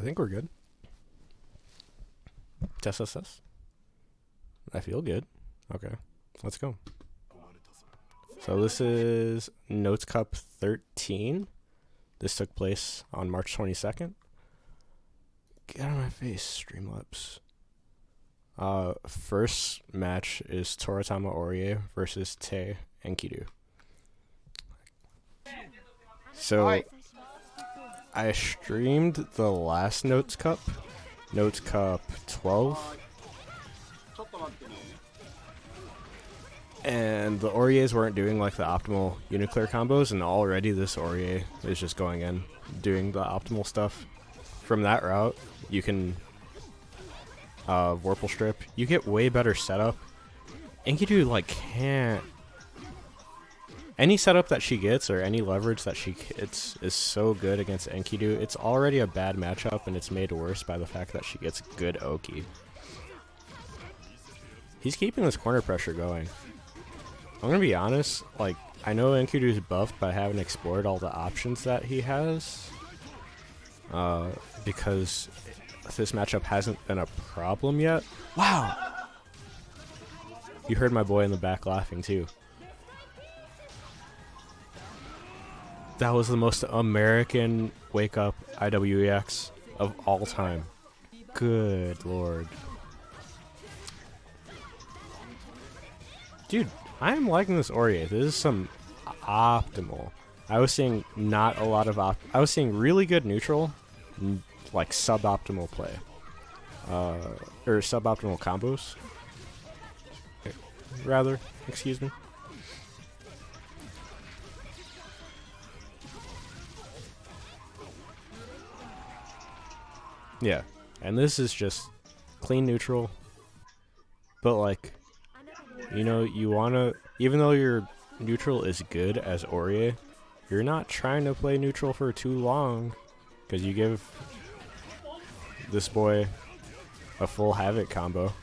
I think we're good. Test, test, test. I feel good. Okay, let's go. So this is Notes Cup 13. This took place on March 22nd. Get out of my face, Streamlabs. First match is Toritama Orie versus Te Enkidu. So I streamed the last Notes Cup 12. And the Auriers weren't doing like the optimal UNICLR combos, and already this Aurier is just going in, doing the optimal stuff. From that route, you can Vorpal Strip. You get way better setup. Enkidu like can't. Any setup that she gets or any leverage that she gets is so good against Enkidu. It's already a bad matchup, and it's made worse by the fact that she gets good Oki. He's keeping this corner pressure going. I'm gonna be honest, like, I know Enkidu's buffed, but I haven't explored all the options that he has. Because this matchup hasn't been a problem yet. Wow! You heard my boy in the back laughing too. That was the most American wake up IWEX of all time. Good lord. Dude, I am liking this Aurier. This is some optimal. I was seeing not a lot of I was seeing really good neutral, like suboptimal play. Or suboptimal combos. Rather, excuse me. Yeah, and this is just clean neutral, but like, you know, you wanna, even though your neutral is good as Aurier, you're not trying to play neutral for too long, because you give this boy a full Havoc combo.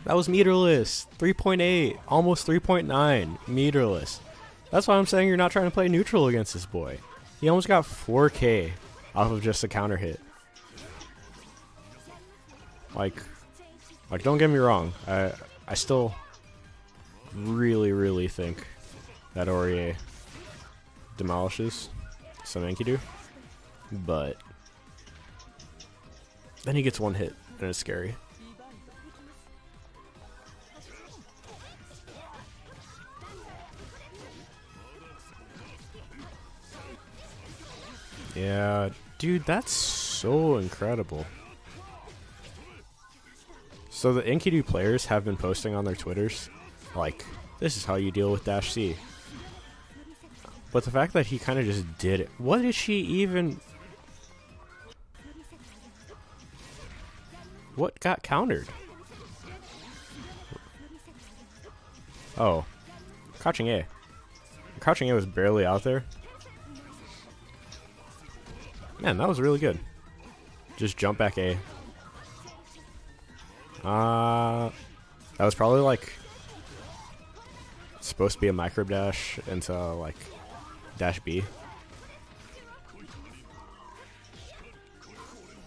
That was meterless. 3.8, almost 3.9, meterless. That's why I'm saying you're not trying to play neutral against this boy. He almost got 4K off of just a counter hit. Like don't get me wrong. I still really think that Aurier demolishes some Enkidu, but then he gets one hit and it's scary. Yeah, dude, that's so incredible. So the Enkidu players have been posting on their Twitters, like, this is how you deal with Dash C. But the fact that he kind of just did it. What did she even... What got countered? Oh. Crouching A. Crouching A was barely out there. Man, that was really good. Just jump back A. That was probably like supposed to be a micro dash into like dash B.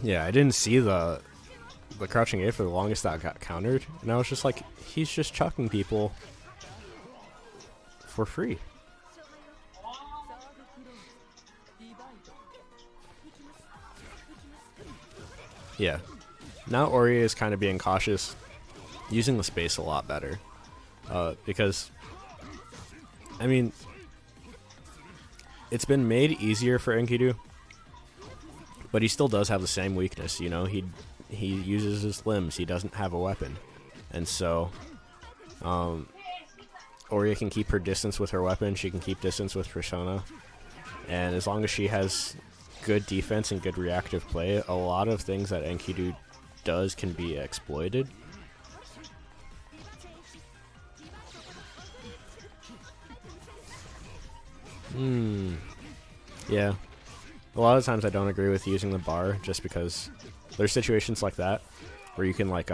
Yeah, I didn't see the crouching A for the longest that got countered, and I was just like, he's just chucking people for free. Yeah. Now Aurier is kind of being cautious, using the space a lot better. Because, I mean, it's been made easier for Enkidu, but he still does have the same weakness, you know? He uses his limbs, he doesn't have a weapon. And so, Aurier can keep her distance with her weapon, she can keep distance with Persona, and as long as she has good defense and good reactive play, a lot of things that Enkidu does can be exploited. Yeah. A lot of times I don't agree with using the bar, just because there's situations like that where you can like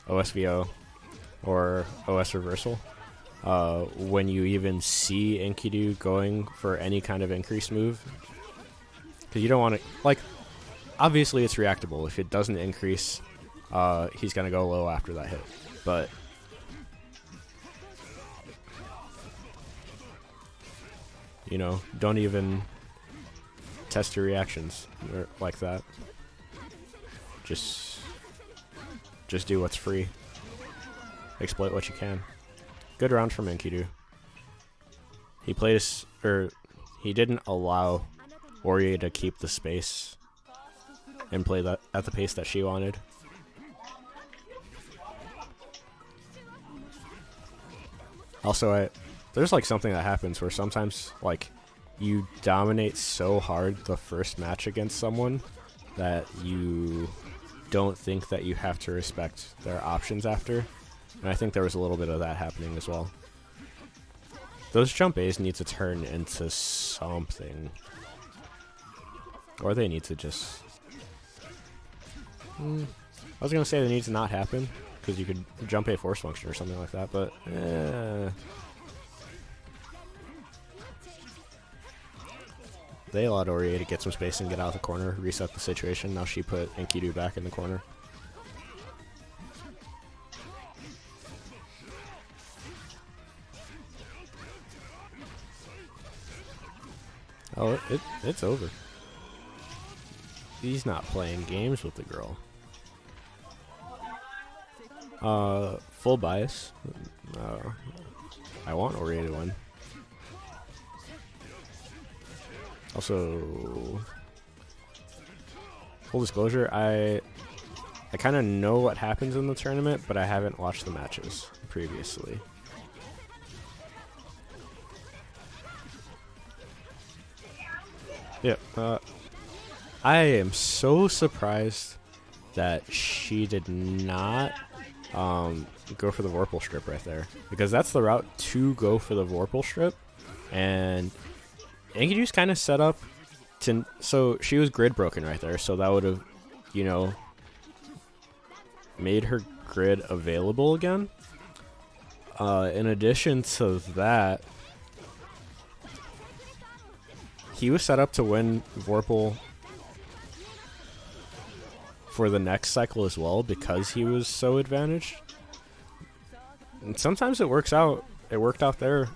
OSVO or OS reversal. When you even see Enkidu going for any kind of increased move. Because you don't want to, like, obviously it's reactable. If it doesn't increase, he's going to go low after that hit. But you know, don't even test your reactions like that. Just do what's free. Exploit what you can. Good round from Enkidu. He played he didn't allow Aurier to keep the space and play that at the pace that she wanted. Also, there's like something that happens where sometimes like you dominate so hard the first match against someone that you don't think that you have to respect their options after. And I think there was a little bit of that happening as well. Those jump A's need to turn into something. Or they need to just... I was going to say they need to not happen, because you could jump A force function or something like that, but... They allowed Aurier to get some space and get out of the corner, reset the situation. Now she put Enkidu back in the corner. Oh, it's over. He's not playing games with the girl. Full bias. I want Aurier to win. Also, full disclosure, I kind of know what happens in the tournament, but I haven't watched the matches previously. Yeah, I am so surprised that she did not go for the Vorpal Strip right there, because that's the route to go for the Vorpal Strip, and Enkidu's kind of set up to, so she was grid broken right there, so that would have, you know, made her grid available again. In addition to that, he was set up to win Vorpal for the next cycle as well because he was so advantaged. And sometimes it works out. It worked out there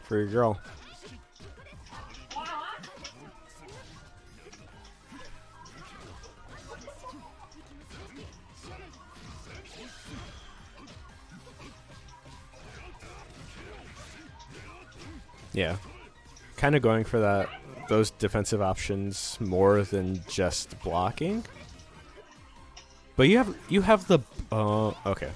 for your girl. Yeah. Kind of going for those defensive options more than just blocking. But you have the okay.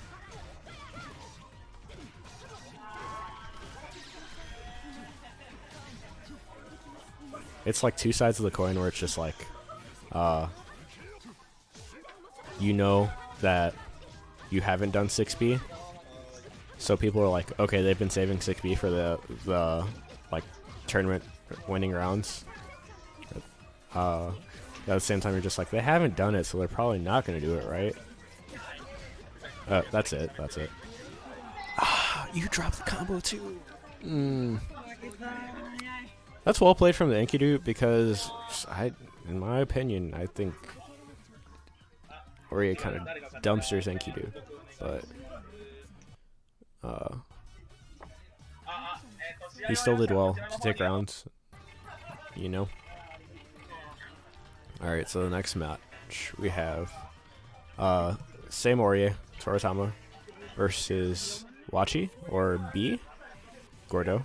It's like two sides of the coin where it's just like you know that you haven't done 6B. So people are like, okay, they've been saving 6B for the like tournament winning rounds. At the same time, you're just like, they haven't done it, so they're probably not going to do it, right? That's it. That's it. Ah, you dropped the combo too. That's well played from the Enkidu because in my opinion, I think Aurier kind of dumpsters Enkidu, but he still did well to take rounds, you know. Alright, so the next match we have same Aurier, Toritama, versus Wachi, or B, Gordo.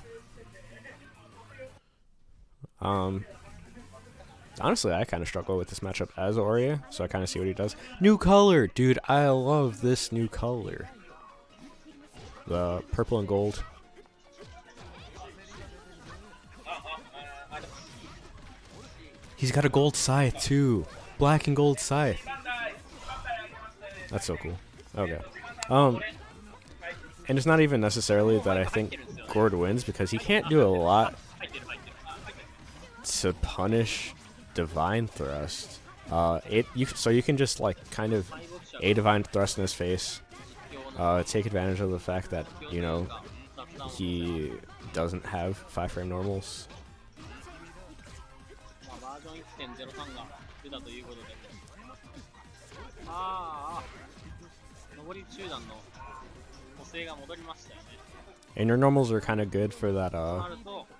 Honestly, I kind of struggle with this matchup as Aurier, so I kind of see what he does. New color! Dude, I love this new color. The purple and gold. He's got a gold scythe too. Black and gold scythe. That's so cool. Okay. And it's not even necessarily that I think Gord wins, because he can't do a lot to punish Divine Thrust. So you can just like kind of a Divine Thrust in his face, take advantage of the fact that, you know, he doesn't have 5-frame normals. バージョン1.03が出たということで、上り集団の補正が戻りましたよね。 And your normals are kind of good for that,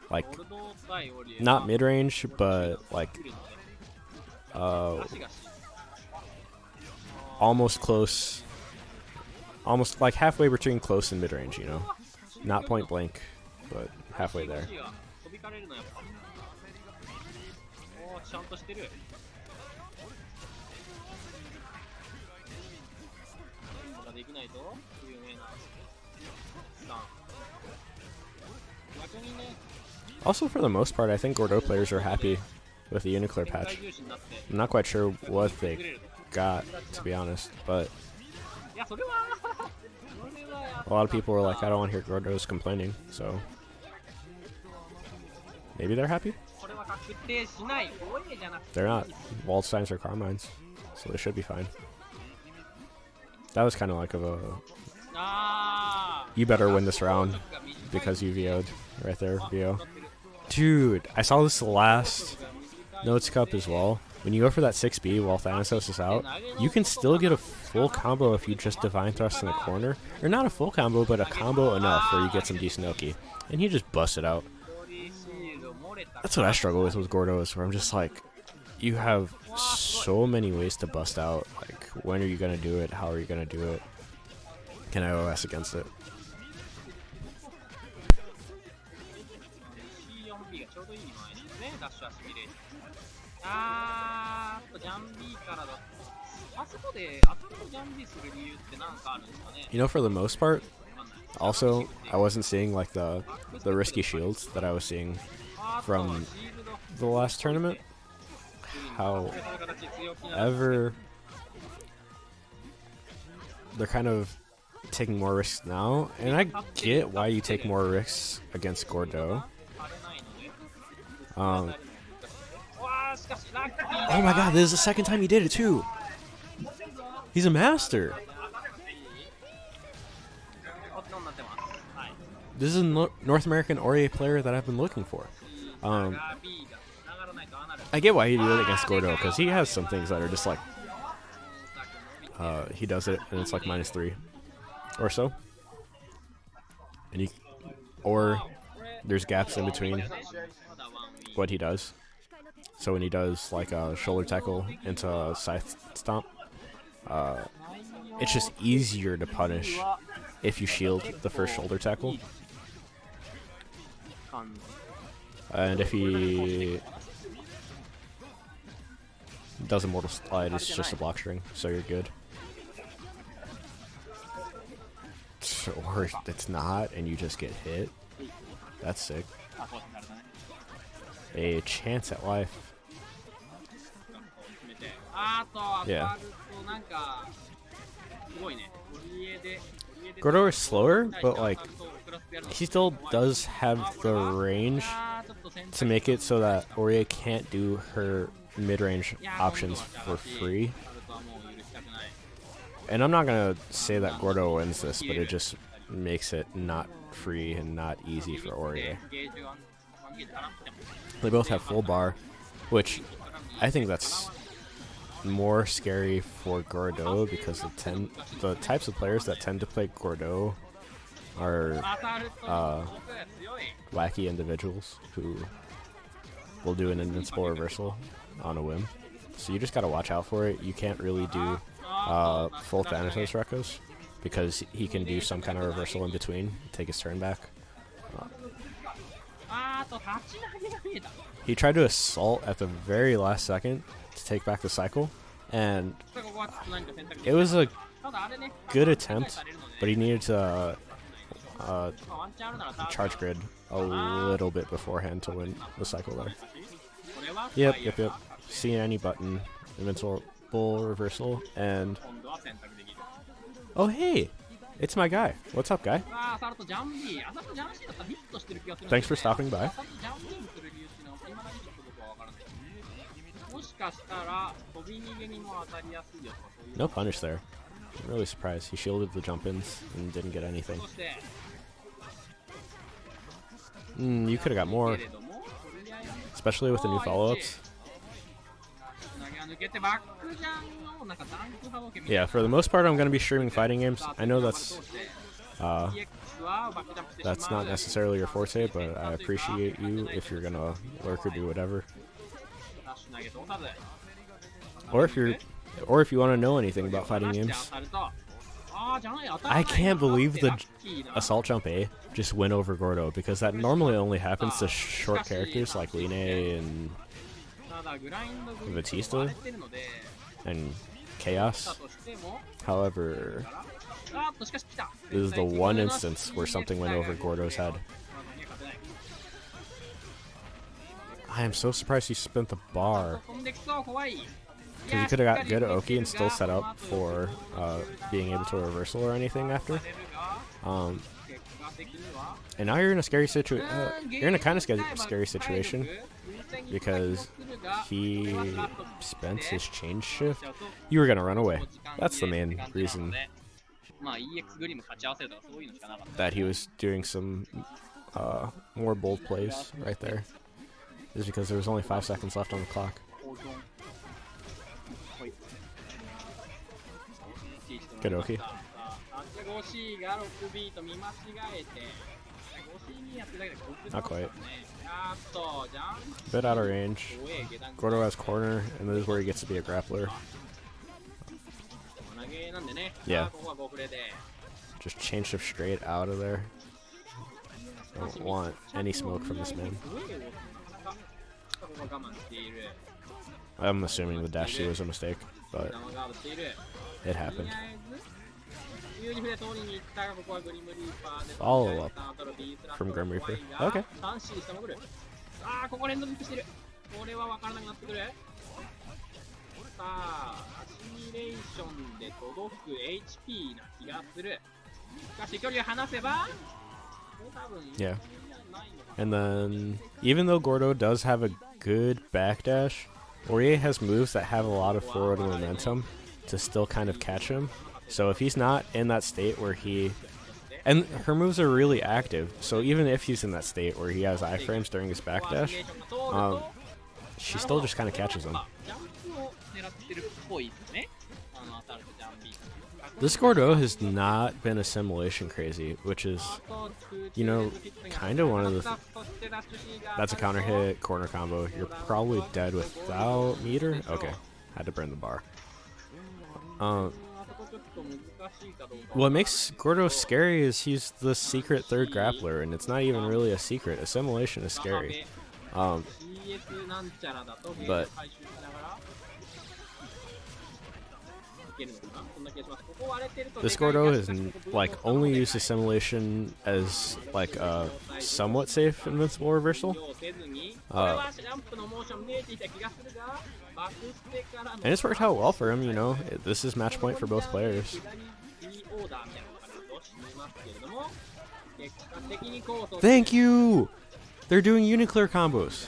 like, not mid-range, but like, almost close, almost like halfway between close and mid-range, you know, not point blank, but halfway there. ちゃんとしてる。ができないと有名なさん。逆にね。 Also, for the most part, I think Gordeau players are happy with the UNICLR patch. I'm not quite sure what they got, to be honest, but a lot of people were like, I don't want to hear Gordeau's complaining, so maybe they're happy? They're not. Waldsteins are Carmines, so they should be fine. That was kind of like a... You better win this round because you VO'd right there, VO. Dude, I saw this last Notes Cup as well. When you go for that 6B while Thanatos is out, you can still get a full combo if you just Divine Thrust in the corner. Or not a full combo, but a combo enough where you get some decent Oki. And he just busts it out. That's what I struggle with Gordeau, is where I'm just like, you have so many ways to bust out. Like, when are you going to do it? How are you going to do it? Can I OS against it? You know, for the most part, also, I wasn't seeing like the risky shields that I was seeing from the last tournament. However, they're kind of taking more risks now, and I get why you take more risks against Gordeau. Oh my god, this is the second time he did it too! He's a master! This is a North American Ori player that I've been looking for. I get why he did it against Gordeau, because he has some things that are just like... he does it, and it's like -3 or so. And or there's gaps in between what he does. So when he does like a shoulder tackle into a scythe stomp, it's just easier to punish if you shield the first shoulder tackle. And if he does a mortal slide, it's just a block string, so you're good. Or it's not, and you just get hit. That's sick. A chance at life. Yeah. Gordeau is slower, but like he still does have the range to make it so that Orie can't do her mid-range options for free. And I'm not gonna say that Gordeau wins this, but it just makes it not free and not easy for Orie. They both have full bar, which I think that's more scary for Gordeau because the types of players that tend to play Gordeau are wacky individuals who will do an invincible reversal on a whim. So you just gotta watch out for it. You can't really do full Thanatos Rekos because he can do some kind of reversal in between, take his turn back. He tried to assault at the very last second to take back the cycle, and it was a good attempt, but he needed to charge grid a little bit beforehand to win the cycle there. Yep. See any button, invincible reversal, and oh hey, it's my guy. What's up, guy? Thanks for stopping by. No punish there. I'm really surprised. He shielded the jump-ins and didn't get anything. そして You could have got more, けれどもとりあえず especially with the new follow-ups. 投げ抜けてバックジャンのなんかダンク波動拳みたい Yeah, な for the most part, I'm going to be streaming fighting games. I know that's EX はバックジャンプしてしまう that's not necessarily your forte, but I appreciate you if you're going to lurk or do whatever. ダッシュ投げ通さず Or if you want to know anything about fighting games, I can't believe the assault jump A just went over Gordo, because that normally only happens to short characters like Line and Batista and Chaos. However, this is the one instance where something went over Gordo's head. I am so surprised he spent the bar. Because he could have got good at Oki and still set up for being able to reversal or anything after. And now you're in a scary situation. You're in a kind of scary situation because he spent his change shift. You were gonna run away. That's the main reason that he was doing some more bold plays right there. Is because there was only 5 seconds left on the clock. Good Oki. Not quite. Bit out of range. Gordo has corner, and this is where he gets to be a grappler. Yeah. Just change shift straight out of there. Don't want any smoke from this man. I'm assuming the dash C was a mistake, but it happened. Follow up from Grim Reaper. Okay. ああ、ここ連続してる。これは分からなくなってくる。さあ、アシミレーションで届く HP な気がする。しかし距離を離せば、多分 Yeah. And then, even though Gordo does have a good backdash, Aurier has moves that have a lot of forward momentum to still kind of catch him. So if he's not in that state where he... And her moves are really active, so even if he's in that state where he has iframes during his backdash, she still just kind of catches him. This Gordo has not been assimilation crazy, which is, you know, kind of one of the... That's a counter hit, corner combo. You're probably dead without meter? Okay, had to burn the bar. What makes Gordo scary is he's the secret third grappler, and it's not even really a secret. Assimilation is scary. But this Gordo has like only used assimilation as like a somewhat safe invincible reversal. And it's worked out well for him, you know. This is match point for both players. Thank you! They're doing UNICLR combos.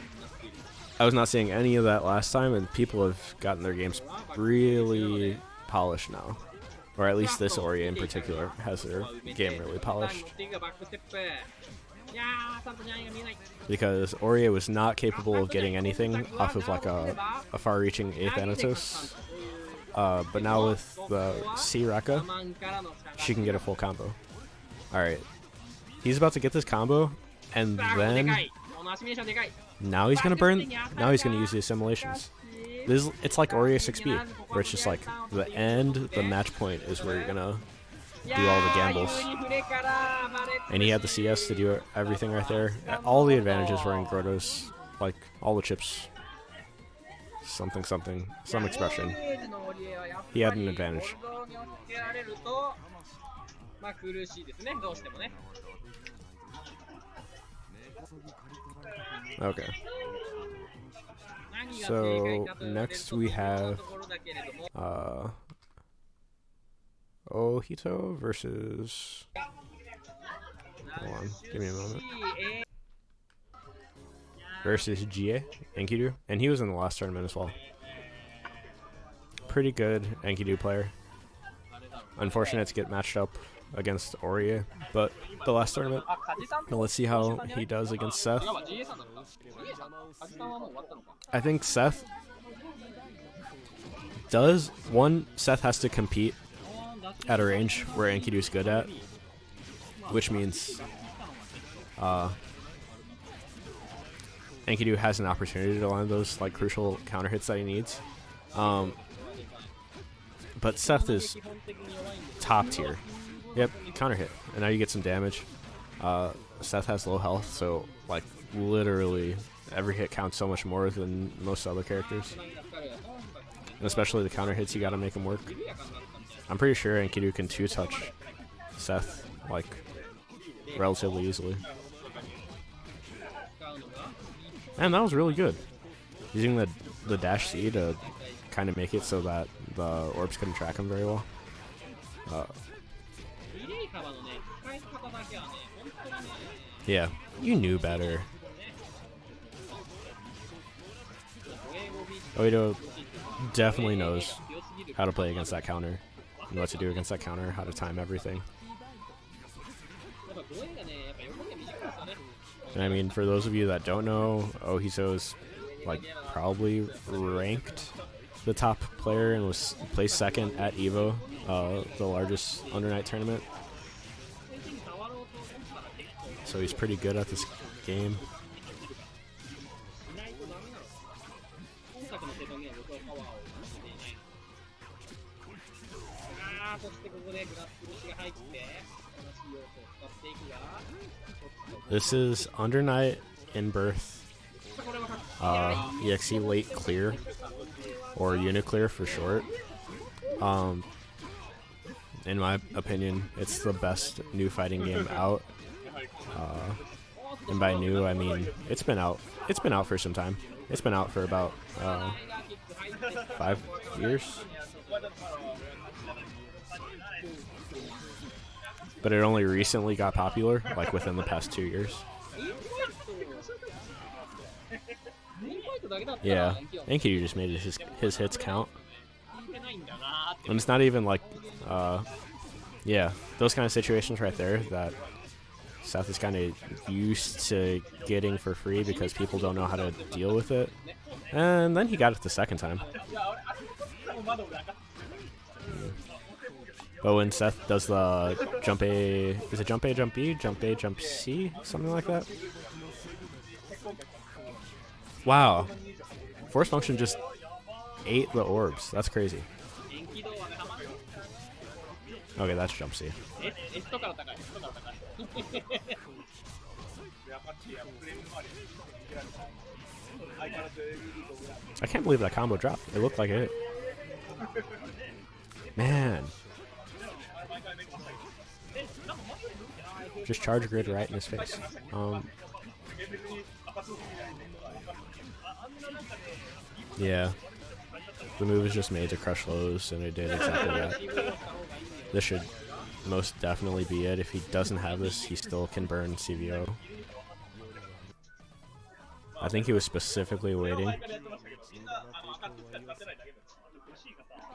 I was not seeing any of that last time, and people have gotten their games really polished now. Or at least this Ori in particular has their game really polished. Because Ori was not capable of getting anything off of like a far-reaching 8th Thanatos. But now with the C Rekka, she can get a full combo. Alright. He's about to get this combo, and then... Now he's gonna burn... Now he's gonna use the assimilations. It's like Ori 6B, where it's just like the end, the match point is where you're gonna do all the gambles. And he had the CS to do everything right there. All the advantages were in Gordo's, like all the chips. Something, some expression. He had an advantage. Okay. So next we have Ohittou versus... Hold on, give me a moment. Versus GA, Enkidu, and he was in the last tournament as well. Pretty good Enkidu player. unfortunate to get matched up against Aurier, but the last tournament. Now let's see how he does against Seth. I think Seth does one. Seth has to compete at a range where Enkidu's good at, which means Enkidu has an opportunity to land those like crucial counter hits that he needs. But Seth is top tier. Yep, counter hit, and now you get some damage. Seth has low health, so like literally every hit counts so much more than most other characters. And especially the counter hits, you gotta make them work. I'm pretty sure Enkidu can 2-touch Seth like relatively easily. And that was really good. Using the dash C to kind of make it so that the orbs couldn't track him very well. Yeah, you knew better. Ohittou definitely knows how to play against that counter, and what to do against that counter, how to time everything. And I mean, for those of you that don't know, Ohittou is like probably ranked the top player and was placed second at EVO, the largest Under Night tournament. So he's pretty good at this game. This is Under Night In-Birth Exe Late Clear, or UNICLR for short. In my opinion, it's the best new fighting game out. And by new, I mean it's been out for some time. It's been out for about 5 years. But it only recently got popular, like within the past 2 years. Yeah, Enkidu just made his hits count. And it's not even like, yeah, those kind of situations right there that Seth is kind of used to getting for free because people don't know how to deal with it. And then he got it the second time. But when Seth does the jump A, is it jump A, jump B, jump A, jump C, something like that? Wow. Force function just ate the orbs. That's crazy. Okay, that's jump C. I can't believe that combo dropped. It looked like it hit. Man. Just charge grid right in his face. Yeah. The move is just made to crush lows, and it did exactly that. This should most definitely be it. If he doesn't have this, he still can burn CVO. I think he was specifically waiting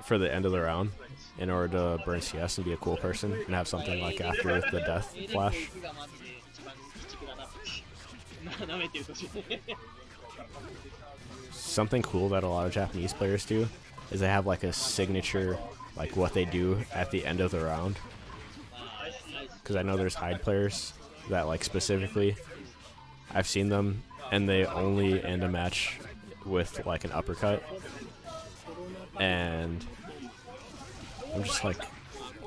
for the end of the round in order to burn CS and be a cool person and have something like after the death flash. Something cool that a lot of Japanese players do is they have like a signature, like what they do at the end of the round. Because I know there's Hyde players that like specifically, I've seen them and they only end a match with like an uppercut. And I'm just like,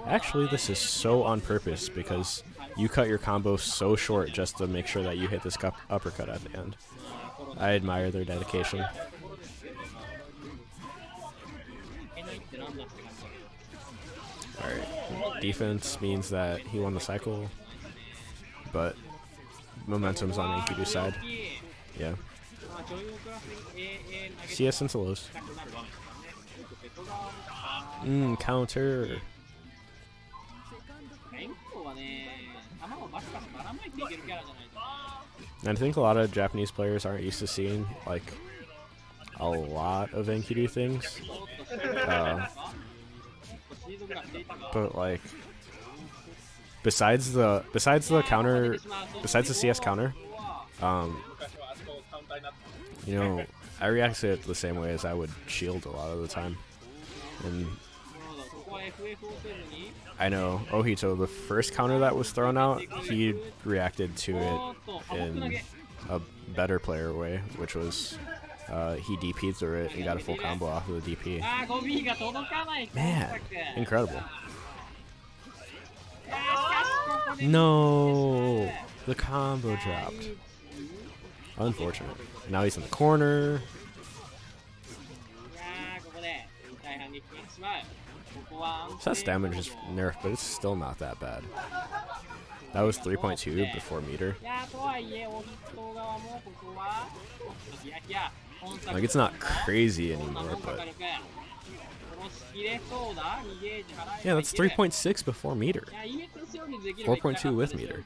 actually this is so on purpose because you cut your combo so short just to make sure that you hit this uppercut at the end. I admire their dedication. Alright, defense means that he won the cycle, but momentum's on Enkidu's side. Yeah. CS into lows. Counter. And I think a lot of Japanese players aren't used to seeing like a lot of Enkidu things. But like, besides the counter, besides the CS counter, you know, I react to it the same way as I would shield a lot of the time. And I know Ohittou, the first counter that was thrown out, he reacted to it in a better player way, which was he DP'd through it and got a full combo off of the DP. Man, incredible. No, the combo dropped. Unfortunate. Now he's in the corner. Seth's damage is nerfed, but it's still not that bad. That was 3.2 before meter. Like, it's not crazy anymore, but yeah, that's 3.6 before meter. 4.2 with meter.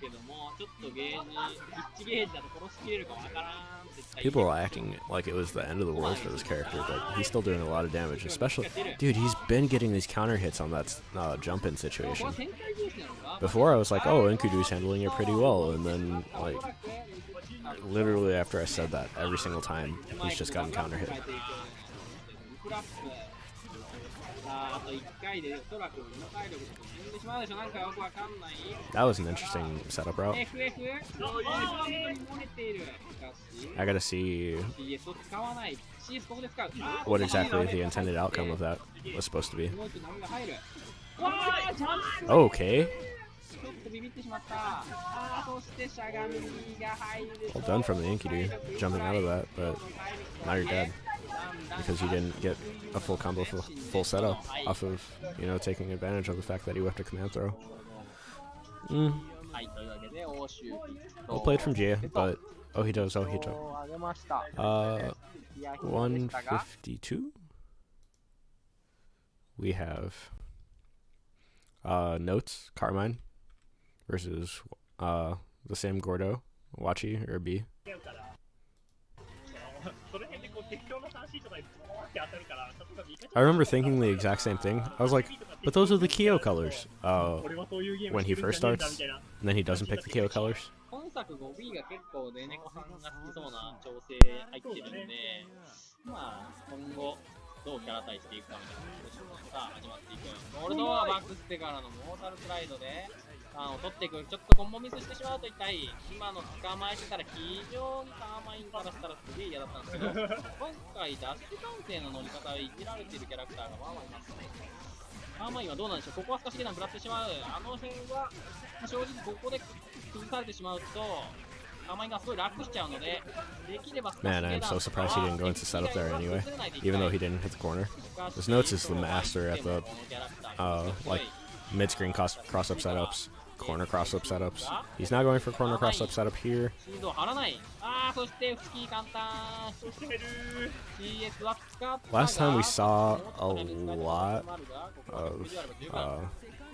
People are acting like it was the end of the world for this character, but he's still doing a lot of damage. Especially, dude, he's been getting these counter hits on that jump-in situation. Before, I was like, oh, Enkudu's handling it pretty well, and then, like, literally after I said that, every single time, he's just gotten counter hit. That was an interesting setup route. I gotta see what exactly the intended outcome of that was supposed to be. Okay. Well done from the Enkidu, jumping out of that, but now you're dead. Because you didn't get a full combo, full setup off of, you know, taking advantage of the fact that he whiffed a command throw. Well played from Jia, but Ohitou's Ohittou. 152. We have Notes, Carmine, versus the same Gordo, Wachi, or B. I remember thinking the exact same thing. I was like, but those are the Kyo colors when he first starts, and then he doesn't pick the Kyo colors. Man, I am so surprised he didn't go into setup there anyway, even though he didn't hit the corner. This Notes is the master at the like mid-screen cross-up setups, corner cross-up setups. He's not going for corner cross-up setup here. Last time we saw a lot of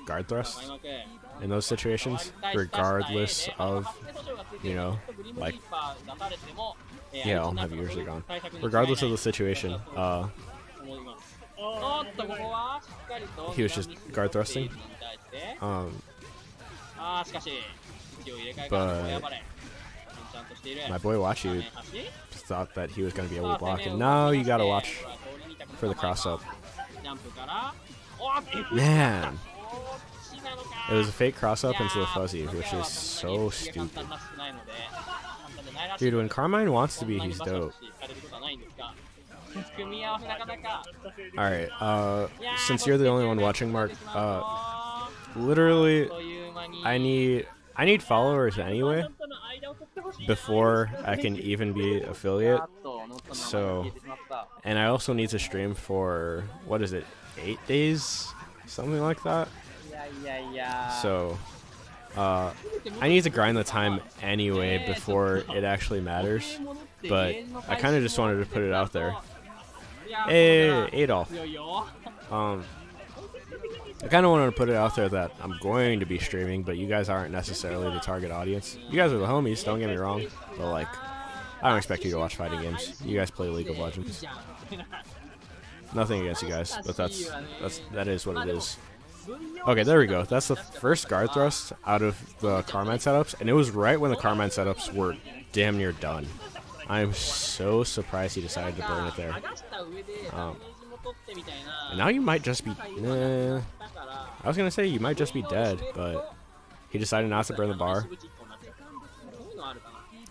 guard thrusts in those situations, regardless of, you know, like, yeah, all my viewers are gone. Regardless of the situation, he was just guard thrusting. But my boy Wachi thought that he was going to be able to block, and now you got to watch for the cross-up. Man! It was a fake cross-up into the fuzzy, which is so stupid. Dude, when Carmine wants to be, he's dope. Alright, since you're the only one watching, Mark, literally, I need followers anyway before I can even be affiliate. So, and I also need to stream for, what is it, 8 days? Something like that. So, I need to grind the time anyway before it actually matters. But I kind of just wanted to put it out there. Hey, Adolf. I kind of wanted to put it out there that I'm going to be streaming, but you guys aren't necessarily the target audience. You guys are the homies, don't get me wrong, but like, I don't expect you to watch fighting games. You guys play League of Legends. Nothing against you guys, but that is what it is. Okay, there we go. That's the first guard thrust out of the Carmine setups, and it was right when the Carmine setups were damn near done. I'm so surprised he decided to burn it there. And now you might just be... I was going to say you might just be dead, but he decided not to burn the bar.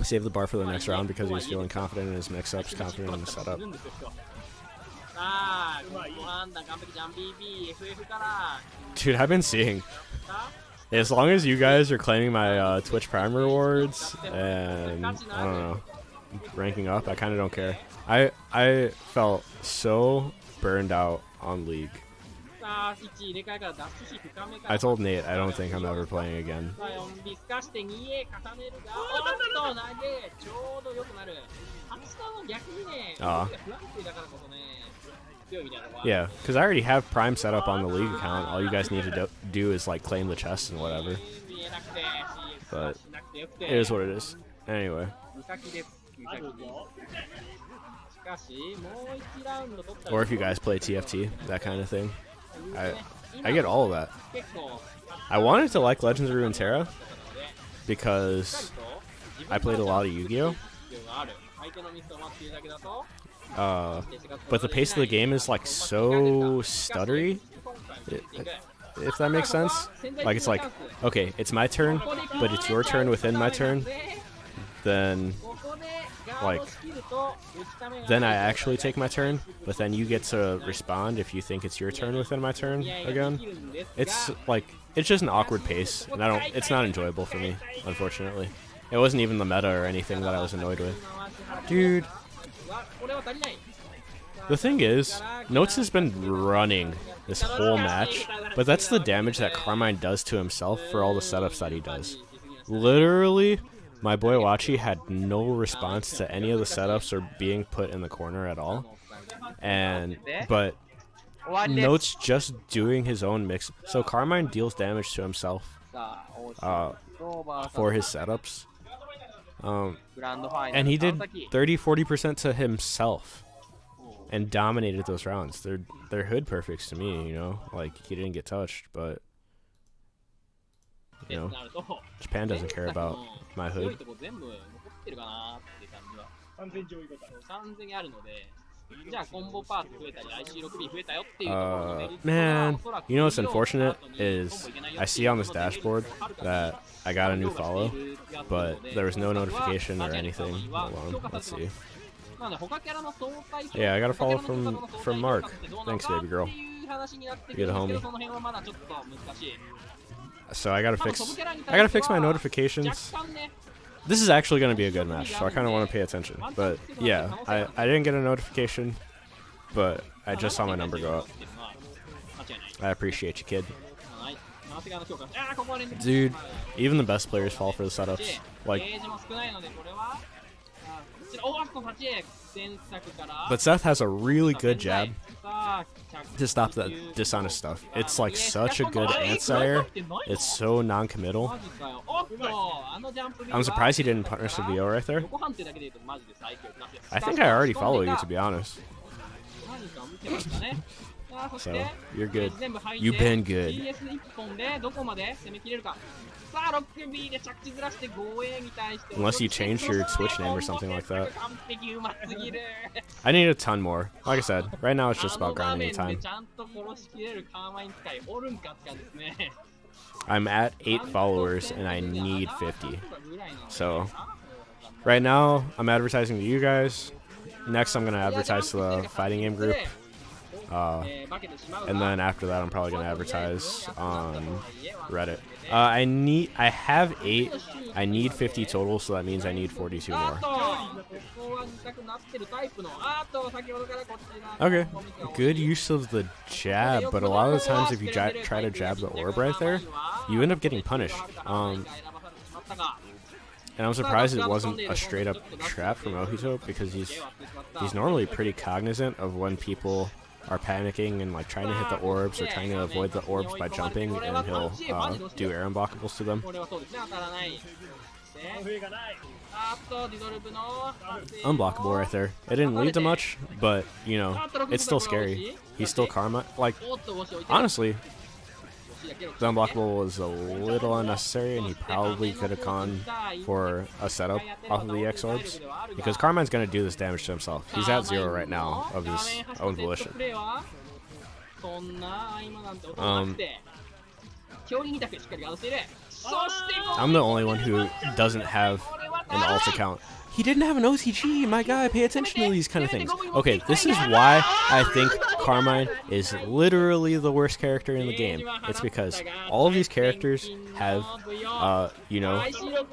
Save the bar for the next round because he was feeling confident in his mix-ups, confident in the setup. Dude, I've been seeing... As long as you guys are claiming my Twitch Prime rewards and, I don't know, ranking up, I kind of don't care. I felt so burned out on League. I told Nate I don't think I'm ever playing again. Yeah, because I already have Prime set up on the League account. All you guys need to do is like claim the chest and whatever. But it is what it is. Anyway. Or if you guys play TFT, that kind of thing. I get all of that. I wanted to like Legends of Runeterra because I played a lot of Yu-Gi-Oh! But the pace of the game is like so stuttery, if that makes sense. Like it's like, okay, it's my turn, but it's your turn within my turn. Then like, then I actually take my turn, but then you get to respond if you think it's your turn within my turn again. It's like, it's just an awkward pace, and it's not enjoyable for me, unfortunately. It wasn't even the meta or anything that I was annoyed with. Dude. The thing is, Notes has been running this whole match, but that's the damage that Carmine does to himself for all the setups that he does. Literally, my boy Wachi had no response to any of the setups or being put in the corner at all. But Notes just doing his own mix. So Carmine deals damage to himself for his setups. And he did 30-40% to himself and dominated those rounds. They're hood perfects to me, you know? Like, he didn't get touched, but you know, Japan doesn't care about my hood. Man, you know what's unfortunate is I see on this dashboard that I got a new follow, but there was no notification or anything. Hold on, let's see. Yeah, I got a follow from Mark. Thanks, baby girl. You're the homie. So I gotta fix my notifications. This is actually gonna be a good match, so I kind of want to pay attention. But yeah, I didn't get a notification, but I just saw my number go up. I appreciate you, kid. Dude, even the best players fall for the setups. Like, but Seth has a really good jab to stop that dishonest stuff. It's like such a good anti-air. It's so non-committal. I'm surprised he didn't punish the VO right there. I think I already follow you, to be honest. So, you're good. You've been good. Unless you changed your Twitch name or something like that. I need a ton more. Like I said, right now it's just about grinding time. I'm at 8 followers and I need 50. So, right now I'm advertising to you guys. Next I'm going to advertise to the fighting game group. And then after that I'm probably going to advertise on Reddit. I have 8. I need 50 total, so that means I need 42 more. Okay, good use of the jab, but a lot of the times if you try to jab the orb right there, you end up getting punished. And I'm surprised it wasn't a straight up trap from Ohittou, because he's normally pretty cognizant of when people are panicking and like trying to hit the orbs or trying to avoid the orbs by jumping, and he'll do air unblockables to them. Unblockable right there. It didn't lead to much, but you know, it's still scary. He's still karma. Like, honestly, the unblockable was a little unnecessary, and he probably could have gone for a setup off of the X orbs, because Carmine's going to do this damage to himself. He's at 0 right now of his own volition. I'm the only one who doesn't have an alt account. He didn't have an OTG, my guy, pay attention to these kind of things. Okay, this is why I think Carmine is literally the worst character in the game. It's because all of these characters have, you know,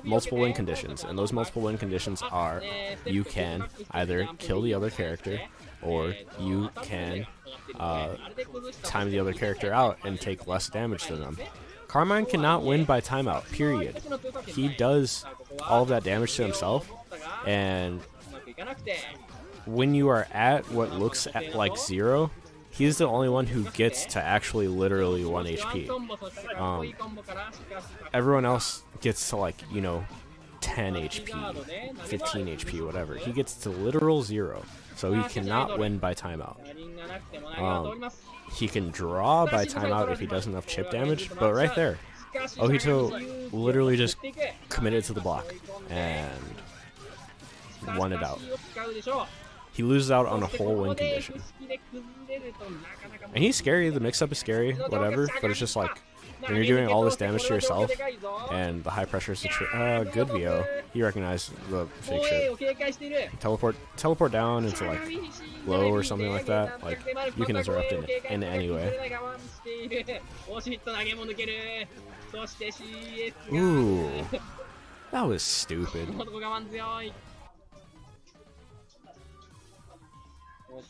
multiple win conditions. And those multiple win conditions are, you can either kill the other character, or you can time the other character out and take less damage than them. Carmine cannot win by timeout, period. He does all of that damage to himself, and when you are at what looks like 0, he's the only one who gets to actually literally 1 HP. Everyone else gets to, like, you know, 10 HP, 15 HP, whatever. He gets to literal 0, so he cannot win by timeout. He can draw by timeout if he does enough chip damage, but right there, Ohittou literally just committed to the block and won it out. He loses out on a whole win condition. And he's scary, the mix-up is scary, whatever, but it's just like, when you're doing all this damage to yourself, and the high pressure situation, good VO. He recognized the fake shit. Teleport down into, like, low or something like that. Like, you can interrupt it in any way. Ooh. That was stupid.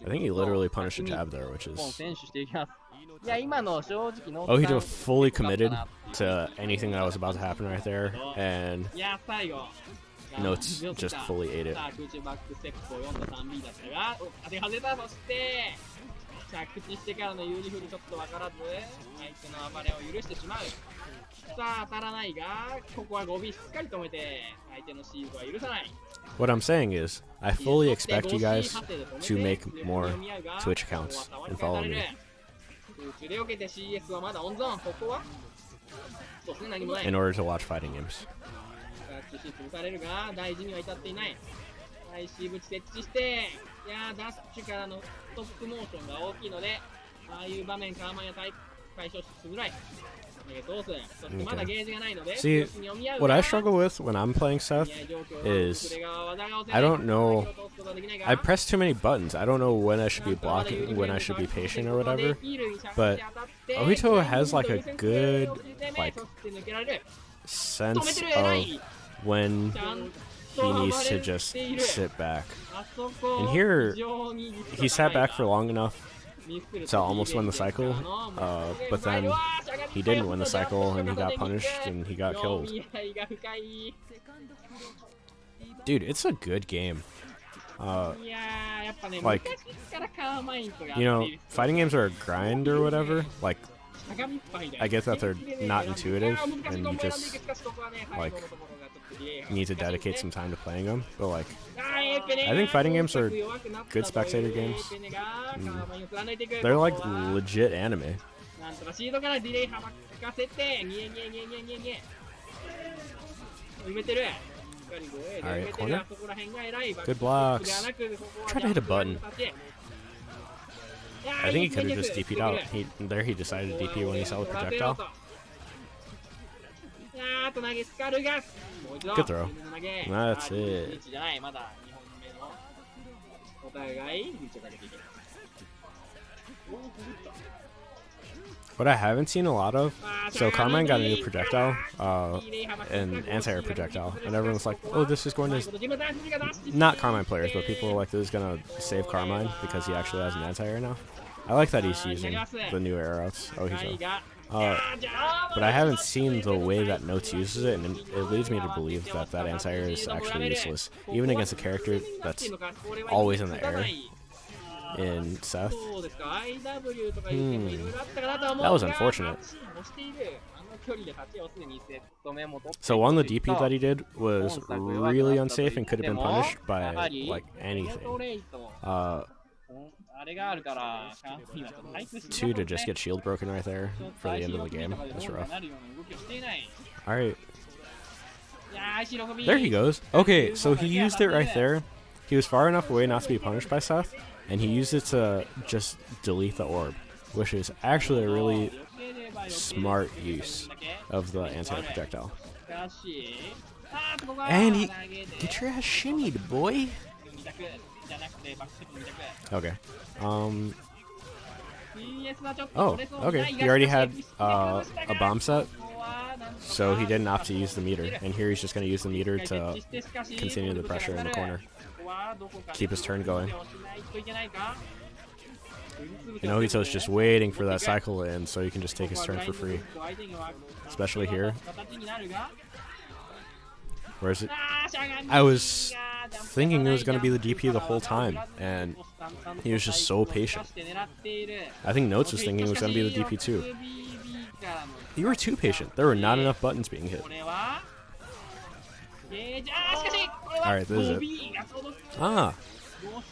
I think he literally punished a jab there, which is... Ohittou fully committed to anything that was about to happen right there, and Notes just fully ate it. What I'm saying is, I fully expect you guys to make more Twitch accounts and follow me. In order to watch fighting games. Okay. See, what I struggle with when I'm playing Seth is I don't know. I press too many buttons. I don't know when I should be blocking, when I should be patient or whatever. But Ohittou has like a good sense of when he needs to just sit back. And here, he sat back for long enough to almost win the cycle, but then he didn't win the cycle and he got punished and he got killed. Dude, it's a good game. Like, you know, fighting games are a grind or whatever. Like, I get that they're not intuitive and you just, like, need to dedicate some time to playing them, but like, I think fighting games are good spectator games. They're like legit anime. Alright, corner. Good blocks. Try to hit a button. I think he could have just DP'd out. He decided to DP when he saw the projectile. Good throw. That's it. What I haven't seen a lot of, so Carmine got a new projectile, an anti-air projectile, and everyone's like, oh, this is going to, not Carmine players, but people are like, this is going to save Carmine because he actually has an anti-air now. I like that he's using the new air outs. Oh, he's but I haven't seen the way that Notes uses it, and it leads me to believe that that anti-air is actually useless, even against a character that's always in the air in Seth. That was unfortunate. So one, the DP that he did was really unsafe and could have been punished by like anything. Two to just get shield broken right there for the end of the game. That's rough. Alright. There he goes. Okay, so he used it right there. He was far enough away not to be punished by Seth, and he used it to just delete the orb, which is actually a really smart use of the anti-projectile. And he... Get your ass shimmied, boy! Okay. Oh, okay. He already had a bomb set, so he didn't opt to use the meter. And here he's just going to use the meter to continue the pressure in the corner. Keep his turn going. And Ohitou's just waiting for that cycle to end so he can just take his turn for free. Especially here. Where is it? I was thinking it was going to be the DP the whole time, and he was just so patient. I think Notes was thinking it was going to be the DP too. You were too patient. There were not enough buttons being hit. Alright, this is it. Ah!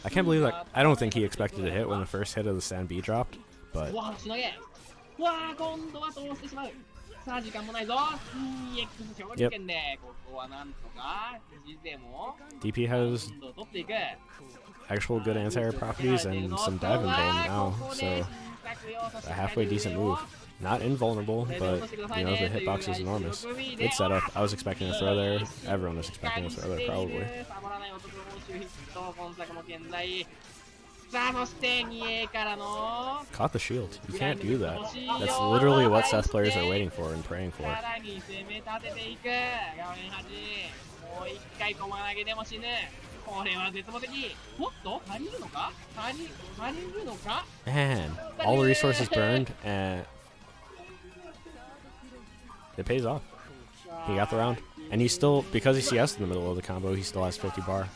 I can't believe that. I don't think he expected to hit when the first hit of the stand B dropped, but... Yep. DP has actual good anti-air properties and some dive invuln now, so a halfway decent move. Not invulnerable, but you know, the hitbox is enormous. Good setup. I was expecting a throw there. Everyone was expecting a throw there, probably. Caught the shield. You can't do that. That's literally what Seth players are waiting for and praying for. Man, all the resources burned, and it pays off. He got the round. And he still, because he CS'd in the middle of the combo, he still has 50 bar.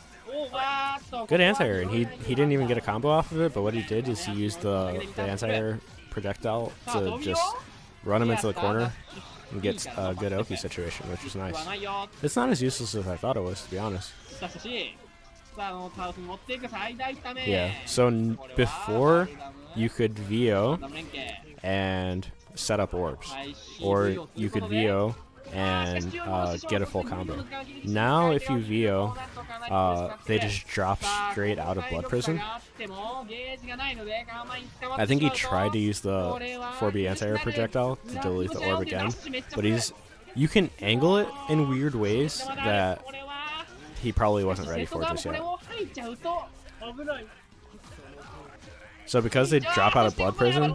Good anti-air, and he didn't even get a combo off of it, but what he did is he used the anti-air projectile to just run him into the corner and get a good Oki situation, which is nice. It's not as useless as I thought it was, to be honest. Yeah, so before you could VO and set up orbs, or you could VO and get a full combo. Now if you VO, they just drop straight out of Blood Prison. I think he tried to use the 4B anti-air projectile to delete the orb again, but you can angle it in weird ways that he probably wasn't ready for just yet. So because they drop out of Blood Prison,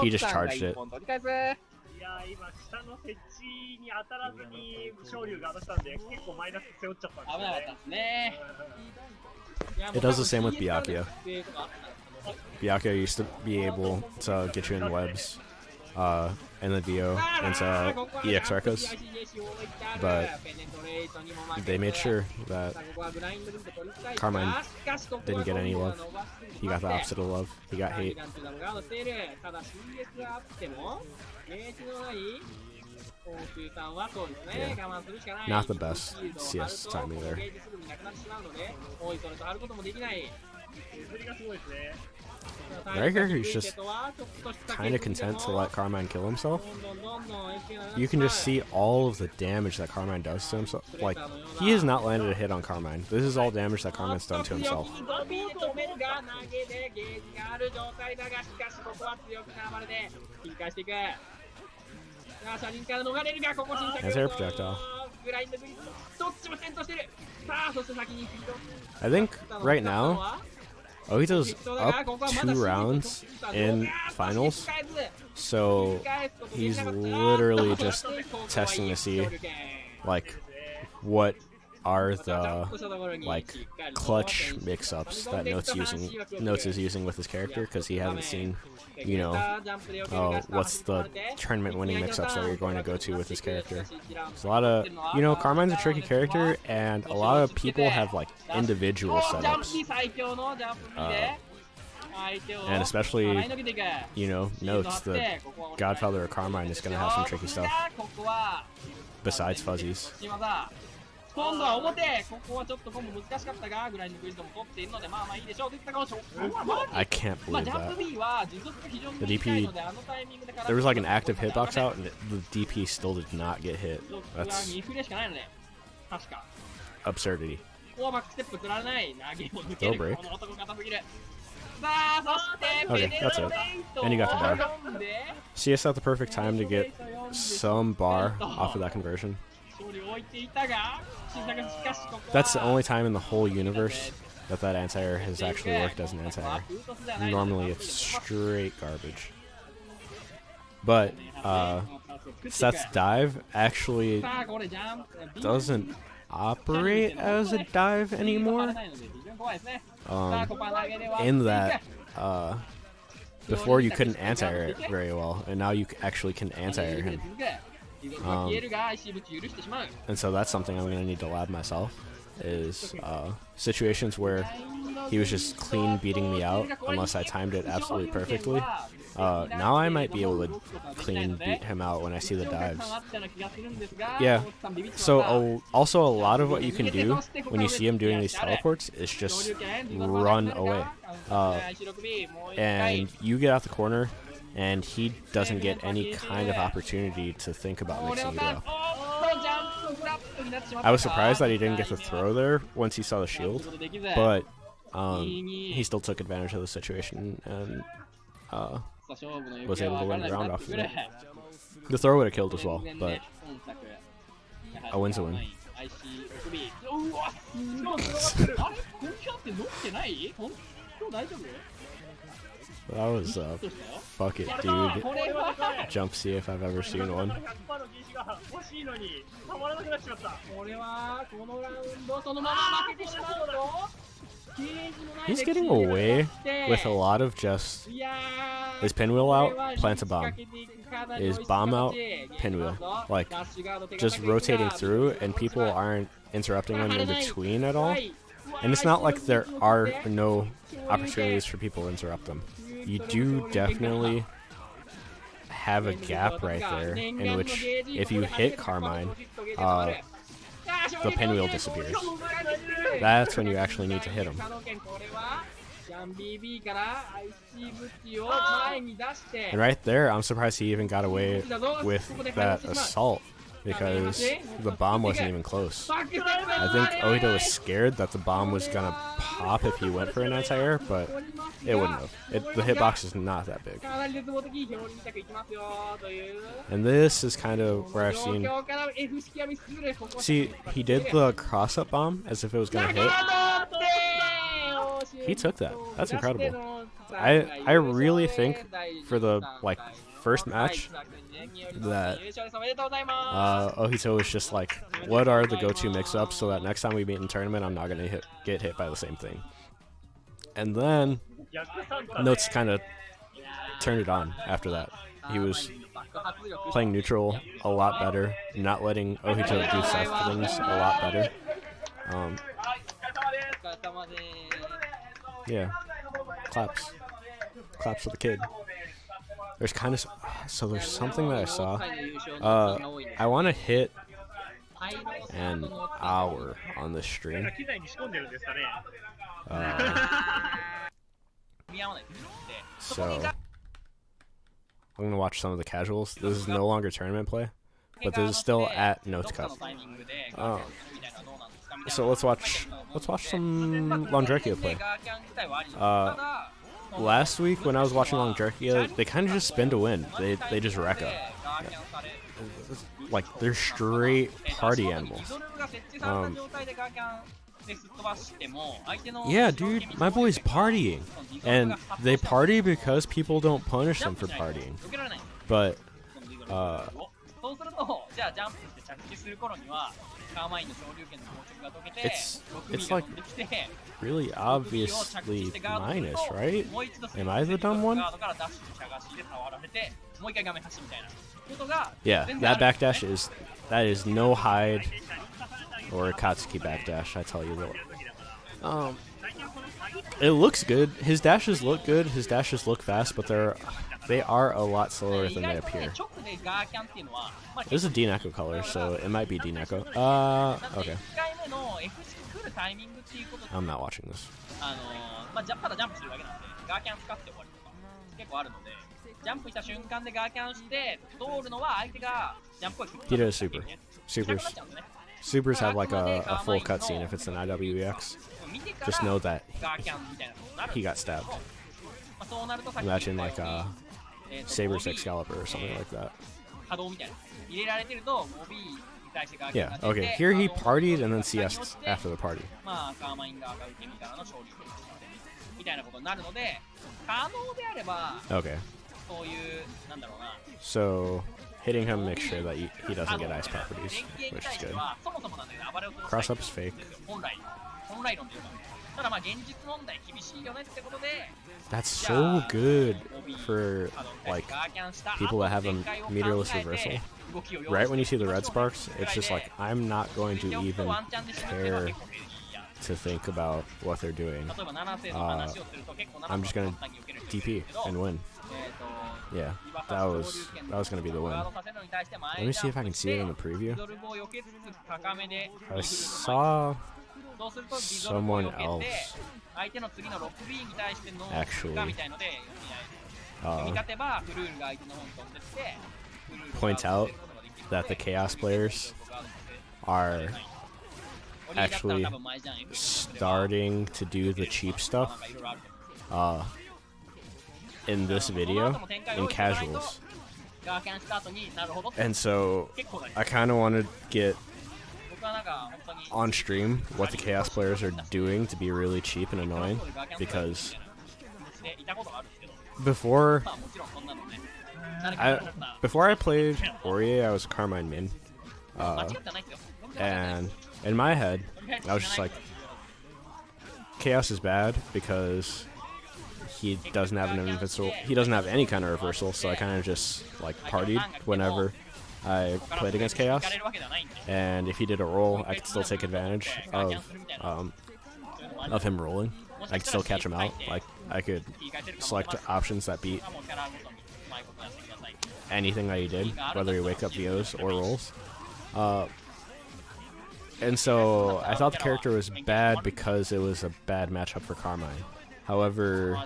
he just charged it. It does the same with Byakuya. Byakuya used to be able to get you in webs and then VO into EX Rekkas, but they made sure that Carmine didn't get any love. He got the opposite of love. He got hate. Yeah. Not the best CS timing there. Right here, he's just kind of content to let Carmine kill himself. You can just see all of the damage that Carmine does to himself. Like, he has not landed a hit on Carmine. This is all damage that Carmine's done to himself. Anti-air projectile. I think right now Ohitou's up 2 rounds in finals, so he's literally just testing to see like what are the like clutch mix-ups that Notes is using with his character, because he hasn't seen, you know, what's the tournament winning mix-ups that you're going to go to with his character. There's a lot of, you know, Carmine's a tricky character, and a lot of people have like individual setups. And especially, you know, Notes, the godfather of Carmine, is going to have some tricky stuff besides fuzzies. 今度は表、ここはちょっとコンボ難しかったが、ぐらいのクイズでも取っているので、まあまあいいでしょう。といった顔しょう。I can't まあ believe ジャン that. プ B は持続が非常に The 短い DP, ので、あのタイミングで there was like an active hitbox out, and the DP still did not get hit. ロックは That's 2フレしかないので、確か。 absurdity. ここはバックステップ取られない。投げを抜け Low る。 break. この男硬すぎる。さあ、そして、 Okay, ペネ that's ロ it. レイト And you got the bar. を読んで See, it's at the perfect time to get some bar off of that conversion. 勝利を置いていたが、しかしここは That's the only time in the whole universe that anti-air has actually worked as an anti-air. Normally it's straight garbage. But Seth's dive actually さあ、これジャンプ doesn't operate as a dive anymore. In that before you couldn't anti-air it very well, and now you actually can anti-air him. And so that's something I'm going to need to lab myself, is situations where he was just clean beating me out unless I timed it absolutely perfectly. Now I might be able to clean beat him out when I see the dives. Yeah, so also a lot of what you can do when you see him doing these teleports is just run away. And you get out the corner, and he doesn't get any kind of opportunity to think about mixing you up. I was surprised that he didn't get to throw there once he saw the shield, but he still took advantage of the situation and was able to win the round off of it. The throw would have killed as well, but a win's a win. That was a fuck it, dude. Jump C if I've ever seen one. He's getting away with a lot of just his pinwheel out, plants a bomb. His bomb out, pinwheel. Like, just rotating through, and people aren't interrupting him in between at all. And it's not like there are no opportunities for people to interrupt them. You do definitely have a gap right there in which if you hit Carmine, the pinwheel disappears. That's when you actually need to hit him. And right there, I'm surprised he even got away with that assault, because the bomb wasn't even close. I think Ohittou was scared that the bomb was gonna pop if he went for an anti-air, but it wouldn't have. The hitbox is not that big. And this is kind of where I've seen... See, he did the cross-up bomb as if it was gonna hit. He took that. That's incredible. I really think for the first match that Ohittou was just like, what are the go-to mix-ups so that next time we meet in tournament I'm not gonna get hit by the same thing. And then Notes kind of turned it on after that. He was playing neutral a lot better, not letting Ohittou do Seth things a lot better. Yeah, claps for the kid. There's kind of there's something that I saw. I want to hit an hour on this stream. So I'm gonna watch some of the casuals. This is no longer tournament play, but this is still at Notes Cup. So let's watch some Longdrekia play. Last week when I was watching Longdrekia, they kind of just spin to win. They just wreck up. Like, they're straight party animals. Yeah, dude, my boy's partying. And they party because people don't punish them for partying. But, it's like really obviously minus, right? Am I the dumb one? Yeah, that backdash is no hide or Akatsuki backdash, I tell you what. It looks good. His dashes look good. His dashes look fast, but they're they are a lot slower 意 than they 外とね appear. 直でガーキャンっていうのは、まあ、 This is a D-Neko color, so it might be D-Neko. なので Okay. 1回目の F 式来るタイミングっていうことで I'm not watching this. まあ、ただジャンプするだけなんで、ガーキャン使って終わりとか結構あるので、ジャンプした瞬間でガーキャンして通るのは相手がジャンプを振って He did a super. Supers. Supers have like a full cutscene if it's an IWEX. Just know that he got stabbed. Imagine like Saber's Excalibur or something like that. Yeah, okay. Here he partied and then CS'd after the party. まあ、カーマイン側が受け身からの勝利みたいなことになるので、可能であれば、 Okay. そういう、なんだろうな。 So, hitting him makes sure that he doesn't get ice properties, which is good. Cross up is fake. 本来論で言うと。ただまあ現実問題厳しいよねってことで、 That's so good for like people that have a meterless reversal. Right when you see the red sparks, it's just like I'm not going to even care to think about what they're doing. I'm just gonna DP and win. Yeah, that was gonna be the win. Let me see if I can see it in the preview. I saw someone else actually point out that the Chaos players are actually starting to do the cheap stuff in this video in casuals. And so I kind of want to get on stream what the Chaos players are doing to be really cheap and annoying, because before I played Aurier, I was a Carmine min, and in my head I was just like, Chaos is bad because he doesn't have an invincible, he doesn't have any kind of reversal, so I kind of just like partied whenever I played against Chaos, and if he did a roll, I could still take advantage of him rolling. I could still catch him out. Like, I could select options that beat anything that he did, whether he wake up VOs or rolls. And so I thought the character was bad because it was a bad matchup for Carmine. However,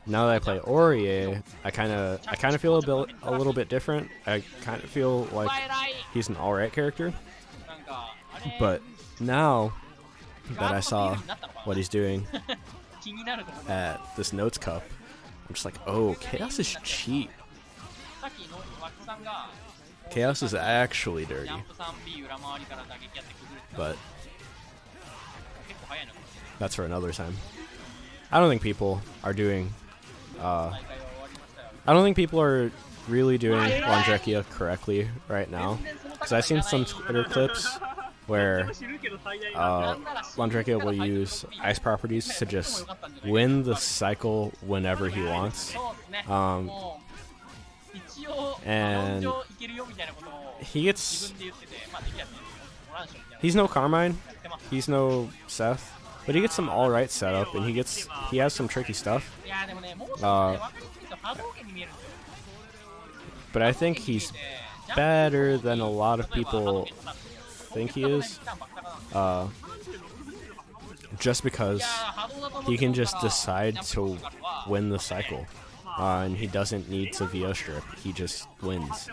now that I play Aurier, I kind of feel a little bit different. I kind of feel like he's an alright character. But now that I saw what he's doing at this Notes Cup, I'm just like, oh, Chaos is cheap. Chaos is actually dirty. But that's for another time. I don't think people are doing I don't think people are really doing Landrekia correctly right now, because I've seen some Twitter clips where Landrekia will use ice properties to just win the cycle whenever he wants, and he's no Carmine, he's no Seth, but he gets some alright setup, and he has some tricky stuff. But I think he's better than a lot of people think he is. Just because he can just decide to win the cycle. And he doesn't need to VO strip, he just wins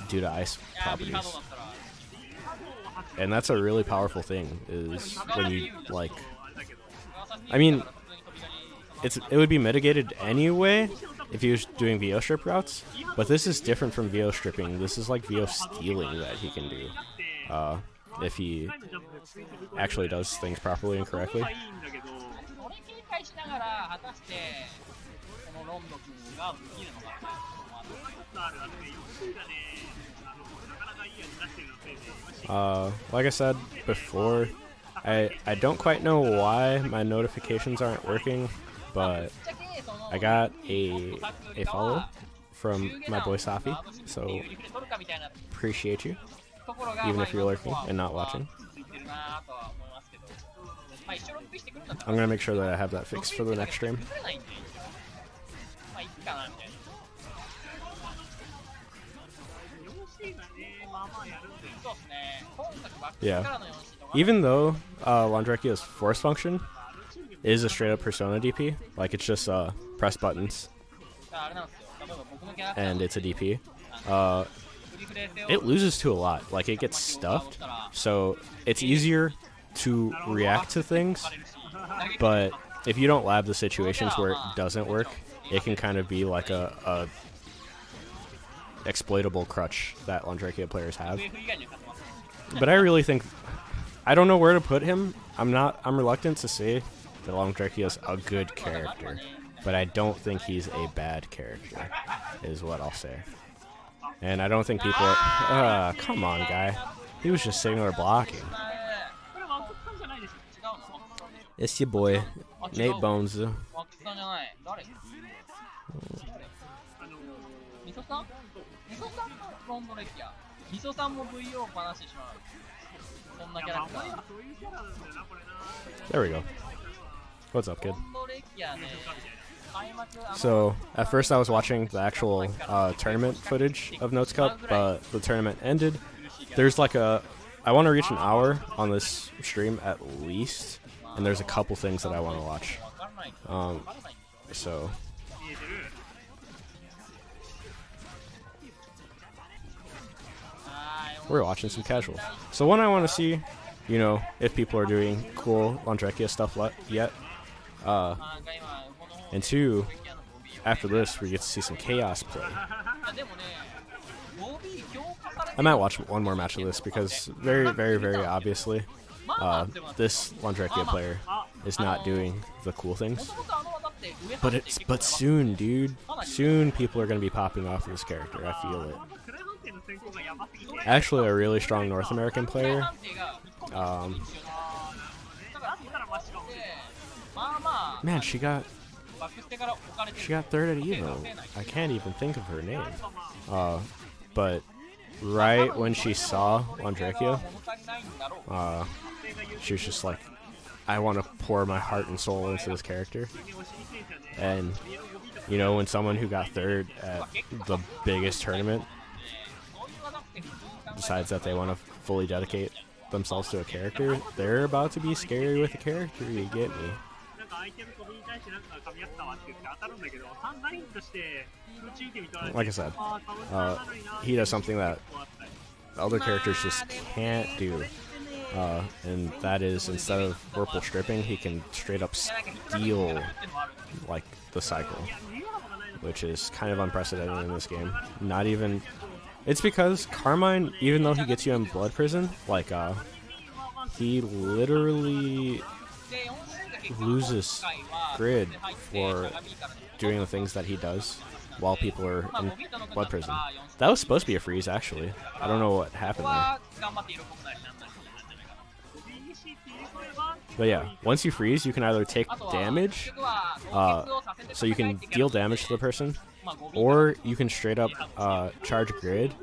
due to ice properties. And that's a really powerful thing, is when you, like, I mean, it would be mitigated anyway if he was doing VO strip routes, but this is different from VO stripping. This is like VO stealing that he can do if he actually does things properly and correctly. Like I said before, I don't quite know why my notifications aren't working, but I got a follow from my boy Safi, so appreciate you, even if you're lurking and not watching. I'm gonna make sure that I have that fixed for the next stream. かなみたいな。4C がね、まあまあやるんで。そうですね。今作バックからの 4C とか。Even though Landrekia's force function is a straight up persona DP, like it's just press buttons and it's a DP, it loses to a lot. Like it gets stuffed, so it's easier to react to things, but if you don't lab the situations where it doesn't work, it can kind of be like a exploitable crutch that Landrekia players have. But I really think, I don't know where to put him. I'm reluctant to say that Landrekia is a good character, but I don't think he's a bad character, is what I'll say. And I don't think people are, come on, guy. He was just sitting there blocking. It's your boy, Nate Bones. みそさんも VO を話してしまう。そんなキャラクター。There we go. What's up, kid? So, at first I was watching the actual tournament footage of Notes Cup, but the tournament ended. There's like I want to reach an hour on this stream at least, and there's a couple things that I want to watch. So... we're watching some casual. So one I want to see, you know, if people are doing cool Landrekia stuff yet. And two, after this, we get to see some chaos play. I might watch one more match of this because very, very, very obviously, this Landrekia player is not doing the cool things. But soon, dude. Soon people are going to be popping off this character. I feel it. Actually, a really strong North American player. Man, she got third at Evo. I can't even think of her name. But right when she saw Landrekia, she was just like, I want to pour my heart and soul into this character. And, you know, when someone who got third at the biggest tournament decides that they want to fully dedicate themselves to a character, they're about to be scary with the character, you get me. Like I said, he does something that other characters just can't do. And that is, instead of Whirlpool stripping, he can straight up steal like the cycle, which is kind of unprecedented in this game. Not even, it's because Carmine, even though he gets you in Blood Prison, like he literally loses grid for doing the things that he does while people are in Blood Prison. That was supposed to be a freeze, actually. I don't know what happened there. But yeah, once you freeze, you can either take damage, so you can deal damage to the person, or you can straight up charge grid,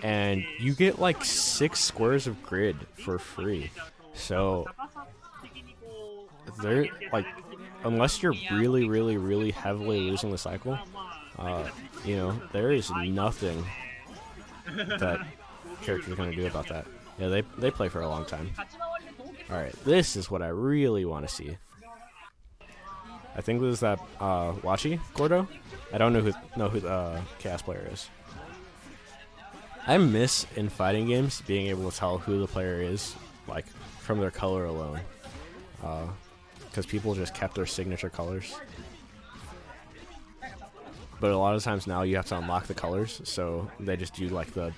and you get like 6 squares of grid for free. So they're like, unless you're really, really, really heavily losing the cycle, you know, there is nothing that characters are going to do about that. Yeah, they play for a long time. Alright, this is what I really want to see. I think this is that Wachi Gordo. I don't know who the Chaos player is. I miss in fighting games being able to tell who the player is, like from their color alone, because people just kept their signature colors. But a lot of times now you have to unlock the colors, so they just do like the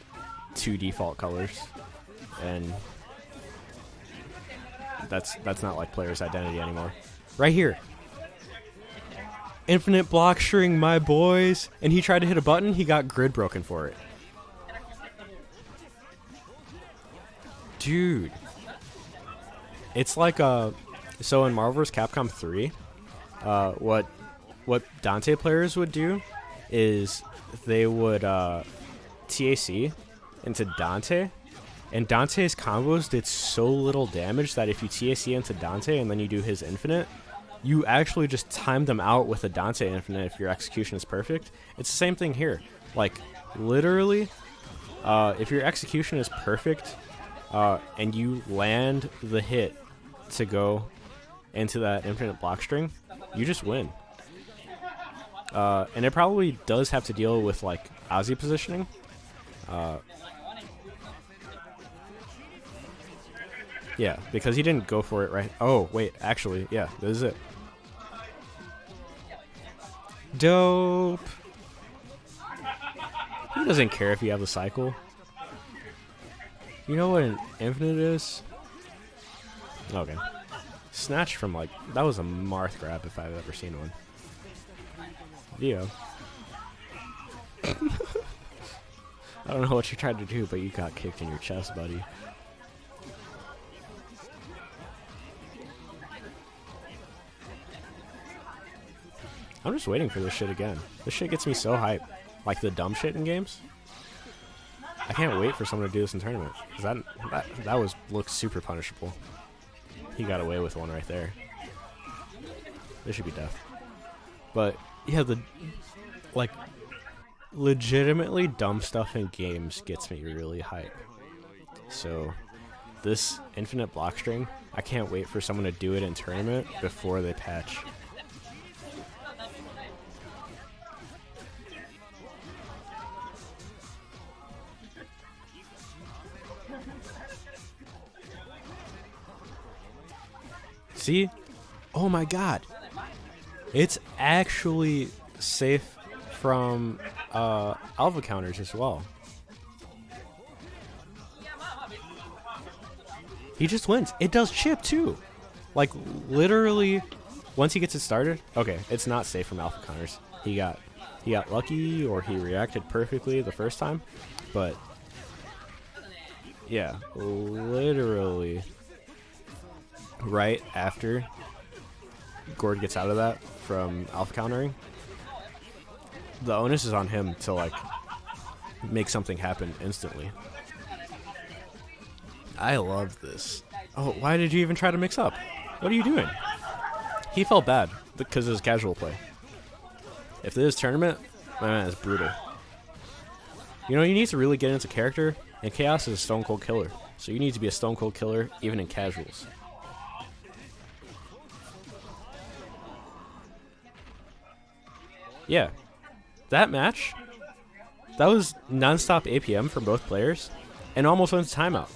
2 default colors, and that's not like player's identity anymore. Right here, infinite block string, my boys, and he tried to hit a button, he got grid broken for it. Dude, it's like so in Marvel vs. Capcom 3, what Dante players would do is they would TAC into Dante, and Dante's combos did so little damage that if you TAC into Dante and then you do his infinite, you actually just time them out with a Dante Infinite if your execution is perfect. It's the same thing here. Like, literally, if your execution is perfect and you land the hit to go into that infinite block string, you just win. And it probably does have to deal with, like, Ozzy positioning. Yeah, because he didn't go for it right. Oh, wait, actually, yeah, this is it. Dope. Who doesn't care if you have the cycle? You know what an infinite is? Okay. Snatch from, like, that was a Marth grab if I've ever seen one. Dio. I don't know what you tried to do, but you got kicked in your chest, buddy. I'm just waiting for this shit again. This shit gets me so hyped. Like the dumb shit in games. I can't wait for someone to do this in tournament. Because that looks super punishable. He got away with one right there. This should be death. But, yeah, the, like, legitimately dumb stuff in games gets me really hyped. So, this infinite block string, I can't wait for someone to do it in tournament before they patch. See? Oh my god. It's actually safe from alpha counters as well. He just wins. It does chip too. Like literally once he gets it started, okay, it's not safe from alpha counters. He got lucky or he reacted perfectly the first time, but yeah, literally right after Gord gets out of that from alpha countering, the onus is on him to like make something happen instantly. I love this. Oh, why did you even try to mix up? What are you doing? He felt bad because it was casual play. If this is tournament, my man, it's brutal. You know, you need to really get into character, and Chaos is a stone cold killer. So you need to be a stone cold killer even in casuals. Yeah, that match, that was non-stop APM from both players, and almost went to timeout.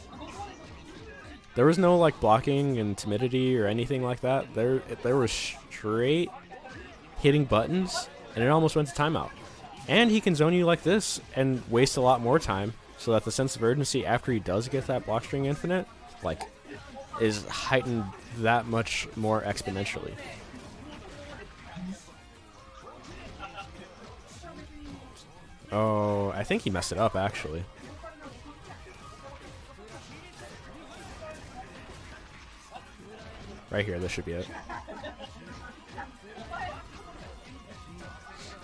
There was no like blocking and timidity or anything like that. There was straight hitting buttons, and it almost went to timeout. And he can zone you like this and waste a lot more time, so that the sense of urgency after he does get that block string infinite, like, is heightened that much more exponentially. Oh, I think he messed it up, actually. Right here, this should be it.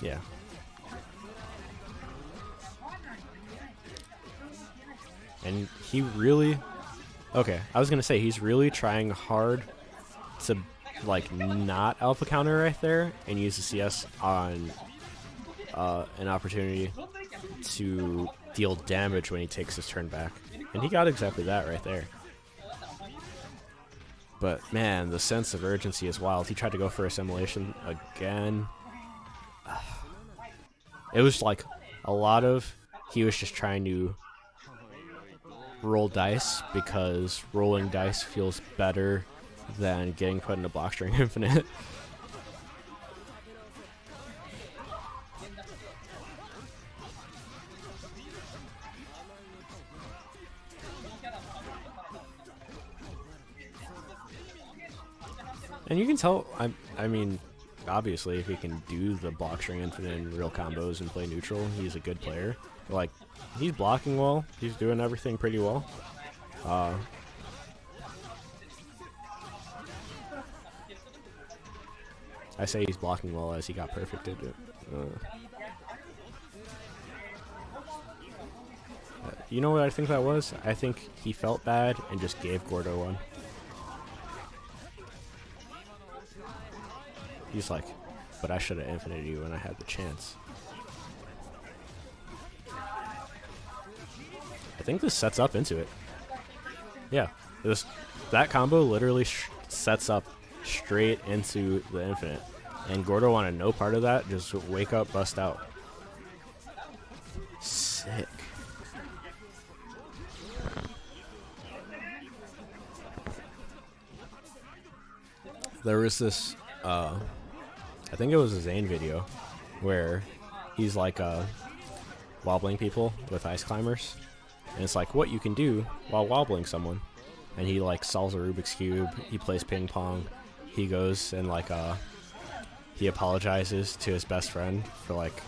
Yeah. And he really... Okay, I was going to say, he's really trying hard to, like, not alpha counter right there and use the CS on an opportunity to deal damage when he takes his turn back. And he got exactly that right there. But, man, the sense of urgency is wild. He tried to go for assimilation again. It was like a lot of... He was just trying to roll dice because rolling dice feels better than getting put in a block string infinite. And you can tell, I mean, obviously, if he can do the block string infinite in real combos and play neutral, he's a good player. But, like, he's blocking well. He's doing everything pretty well. I say he's blocking well as he got perfected. You know what I think that was? I think he felt bad and just gave Gordo one. He's like, but I should have infinited you when I had the chance. I think this sets up into it. Yeah, that combo literally sets up straight into the infinite. And Gordo wanted no part of that, just wake up, bust out. Sick. There was this, I think it was a Zane video, where he's like wobbling people with ice climbers. And it's like what you can do while wobbling someone. And he like solves a Rubik's Cube, he plays ping pong, he goes and like he apologizes to his best friend for like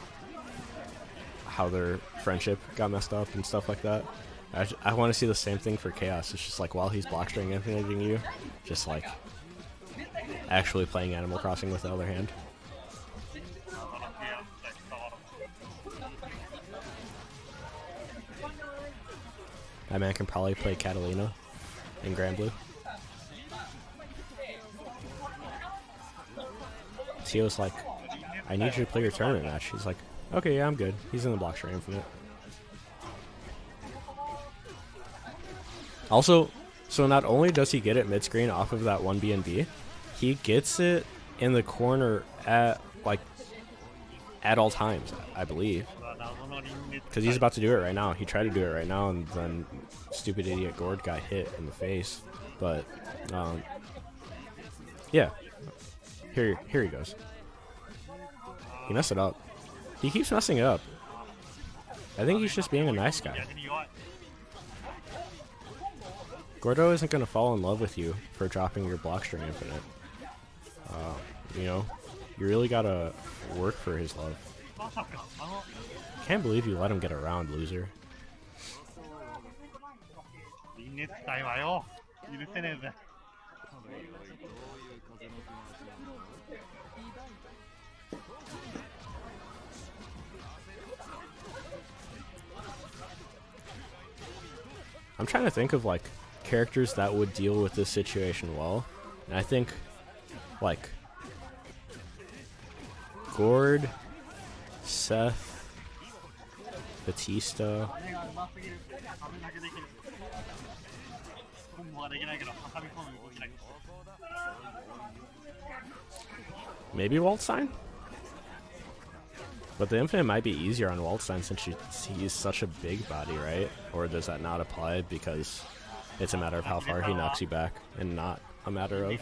how their friendship got messed up and stuff like that. I want to see the same thing for Chaos. It's just like while he's block string infiniting you, just like actually playing Animal Crossing with the other hand. That man can probably play Catalina in Grand Blue. Tio's like, I need you to play your tournament match. He's like, okay, yeah, I'm good. He's in the block string infinite. Also, so not only does he get it mid-screen off of that 1B&B, he gets it in the corner at all times, I believe. Because he's about to do it right now. He tried to do it right now, and then stupid idiot Gord got hit in the face. But, yeah. Here he goes. He messed it up. He keeps messing it up. I think he's just being a nice guy. Gordo isn't going to fall in love with you for dropping your block string infinite. You know, you really got to work for his love. Can't believe you let him get around, loser. I'm trying to think of like characters that would deal with this situation well, and I think like Gord, Seth, Batista. Maybe Waldstein? But the infinite might be easier on Waldstein since he's such a big body, right? Or does that not apply because it's a matter of how far he knocks you back and not a matter of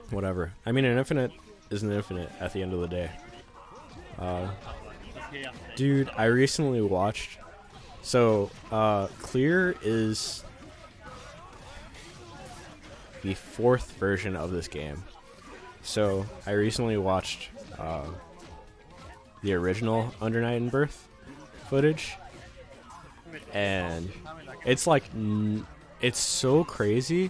whatever. I mean, an infinite is an infinite at the end of the day. Dude, I recently watched... So, Clear is the 4th version of this game. So, I recently watched the original Under Night In-Birth footage. And it's like... It's so crazy.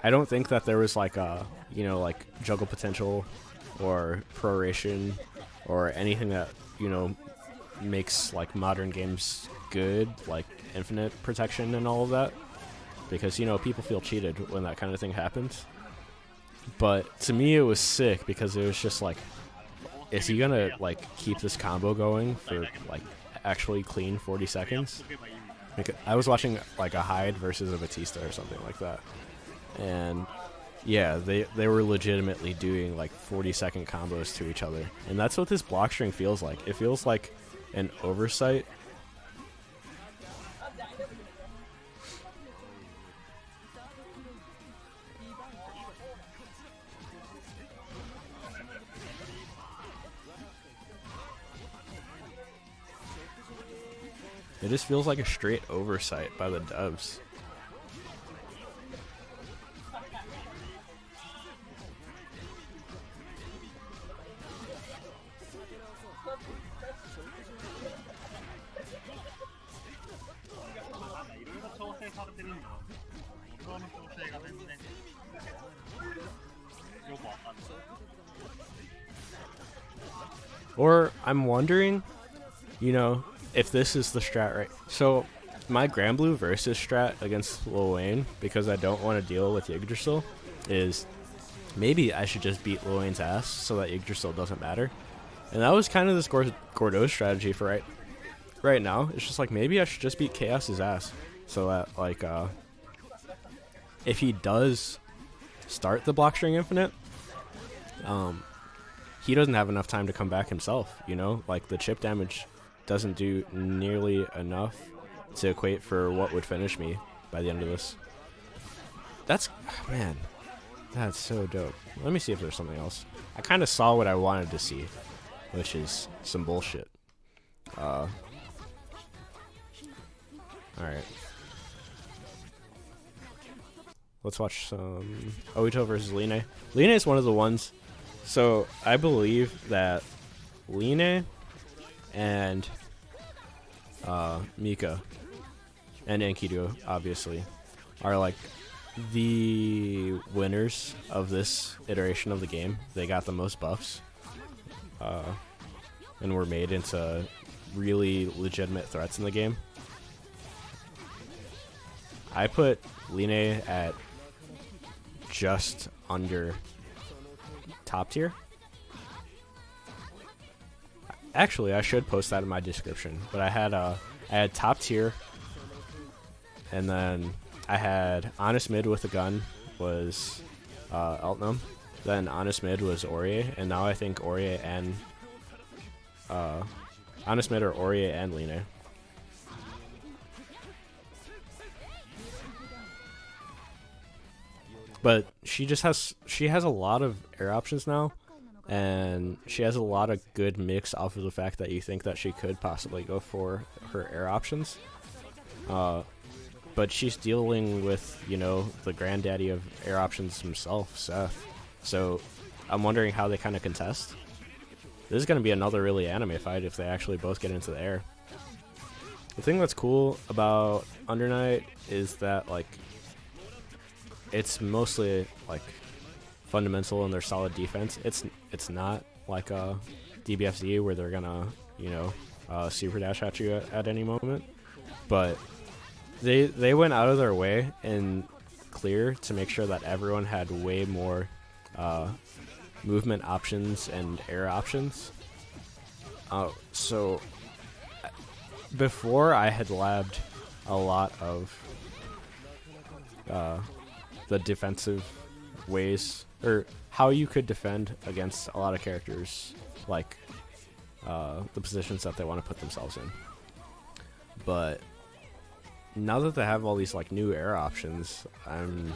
I don't think that there was like a, you know, like juggle potential or proration or anything that, you know, makes like modern games good, like infinite protection and all of that, because, you know, people feel cheated when that kind of thing happens. But to me it was sick because it was just like, is he gonna like keep this combo going for like actually clean 40 seconds? Like, I was watching like a Hyde versus a Batista or something like that, and yeah, they were legitimately doing like 40-second combos to each other, and that's what this block string feels like. It feels like an oversight. It just feels like a straight oversight by the devs. Or I'm wondering, you know, if this is the strat, right? So my Grand Blue versus strat against Lil Wayne, because I don't want to deal with Yggdrasil, is maybe I should just beat Lil Wayne's ass so that Yggdrasil doesn't matter. And that was kind of this Gordeau's strategy for right now. It's just like, maybe I should just beat Chaos's ass so that, like, if he does start the Blockstring Infinite, he doesn't have enough time to come back himself, you know? Like, the chip damage doesn't do nearly enough to equate for what would finish me by the end of this. That's, man, that's so dope. Let me see if there's something else. I kind of saw what I wanted to see, which is some bullshit. Alright. Let's watch some Ohittou versus Line. Line is one of the ones. So I believe that Line and Mika and Enkidu, obviously, are like the winners of this iteration of the game. They got the most buffs and were made into really legitimate threats in the game. I put Line at just under top tier. Actually, I should post that in my description, but I had top tier, and then I had honest mid with a gun was Eltnum, then honest mid was Aurier, and now I think Aurier and honest mid are Aurier and Line. But she has a lot of air options now, and she has a lot of good mix off of the fact that you think that she could possibly go for her air options. But she's dealing with, you know, the granddaddy of air options himself, Seth. So I'm wondering how they kind of contest. This is going to be another really anime fight if they actually both get into the air. The thing that's cool about Under Night is that, like, it's mostly like fundamental in their solid defense. It's not like a DBFZ where they're gonna, you know, super dash at you at any moment. But they went out of their way in clear to make sure that everyone had way more movement options and air options. So before I had labbed a lot of the defensive ways, or how you could defend against a lot of characters, like the positions that they want to put themselves in. But now that they have all these like new air options, I'm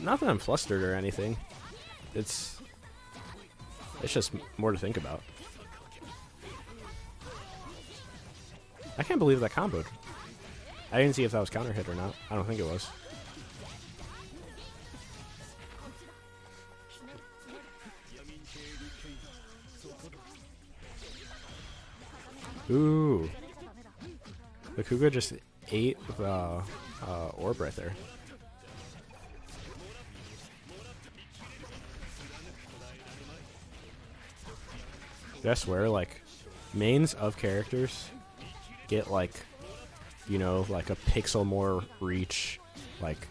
not that I'm flustered or anything. It's just more to think about. I can't believe that comboed. I didn't see if that was counter hit or not. I don't think it was. Ooh. The Kuga just ate the orb right there. I swear, like, mains of characters get, like, you know, like a pixel more reach, like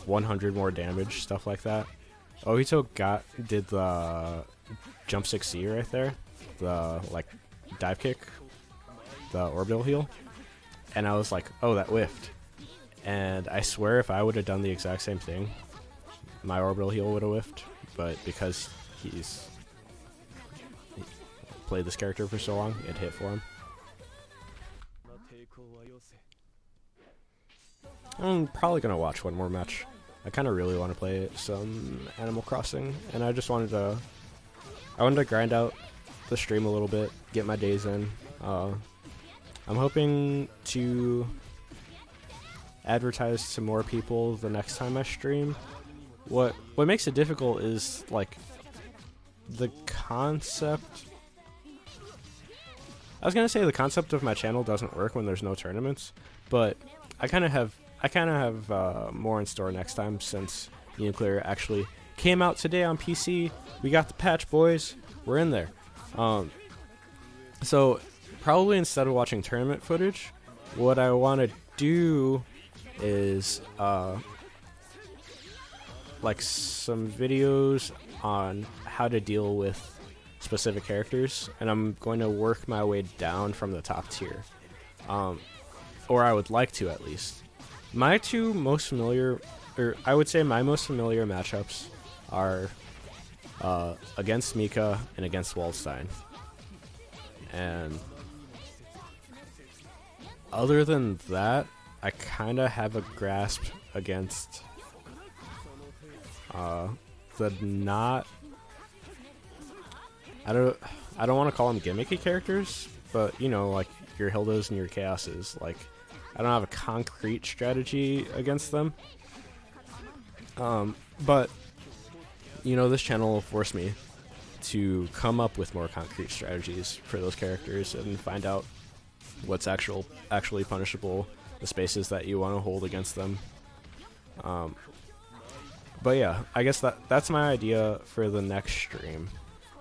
100 more damage, stuff like that. Ohittou did the jump 6C right there, the like dive kick, the orbital heal, and I was like, oh, that whiffed. And I swear if I would have done the exact same thing, my orbital heal would have whiffed, but because he played this character for so long, it hit for him. I'm probably gonna watch one more match. I kind of really want to play some Animal Crossing, and I just wanted to grind out the stream a little bit, get my days in. I'm hoping to advertise to more people the next time I stream. What makes it difficult is like the concept. I was gonna say the concept of my channel doesn't work when there's no tournaments, but I kind of have more in store next time, since UNICLR actually came out today on PC. We got the patch, boys. We're in there. So probably instead of watching tournament footage, what I want to do is like some videos on how to deal with specific characters, and I'm going to work my way down from the top tier, or I would like to at least. My two most familiar, or I would say my most familiar matchups are against Mika and against Waldstein, and other than that, I kind of have a grasp against the not. I don't want to call them gimmicky characters, but you know, like your Hildas and your Chaoses. Like, I don't have a concrete strategy against them. But you know, this channel will force me to come up with more concrete strategies for those characters and find out what's actually punishable, the spaces that you want to hold against them. But yeah, I guess that's my idea for the next stream.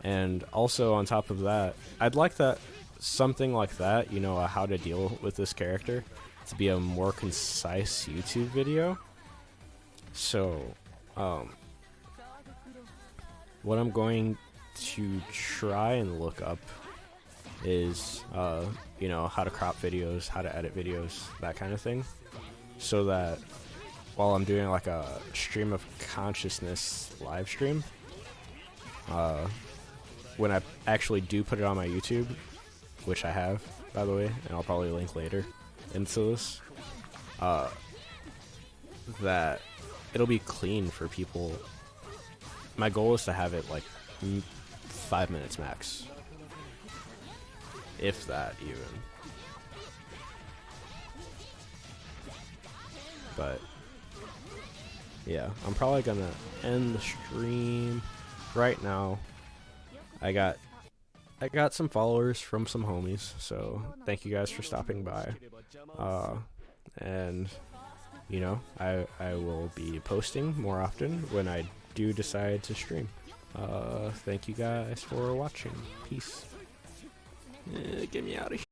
And also on top of that, I'd like that something like that, you know, how to deal with this character, to be a more concise YouTube video. So, what I'm going to try and look up is, you know, how to crop videos, how to edit videos, that kind of thing, so that while I'm doing like a stream of consciousness live stream, when I actually do put it on my YouTube, which I have, by the way, and I'll probably link later into this, that it'll be clean for people. My goal is to have it like 5 minutes max, if that even. But yeah, I'm probably gonna end the stream right now. I got some followers from some homies, so thank you guys for stopping by. And you know, I will be posting more often when I do decide to stream. Thank you guys for watching. Peace. Get me out of here.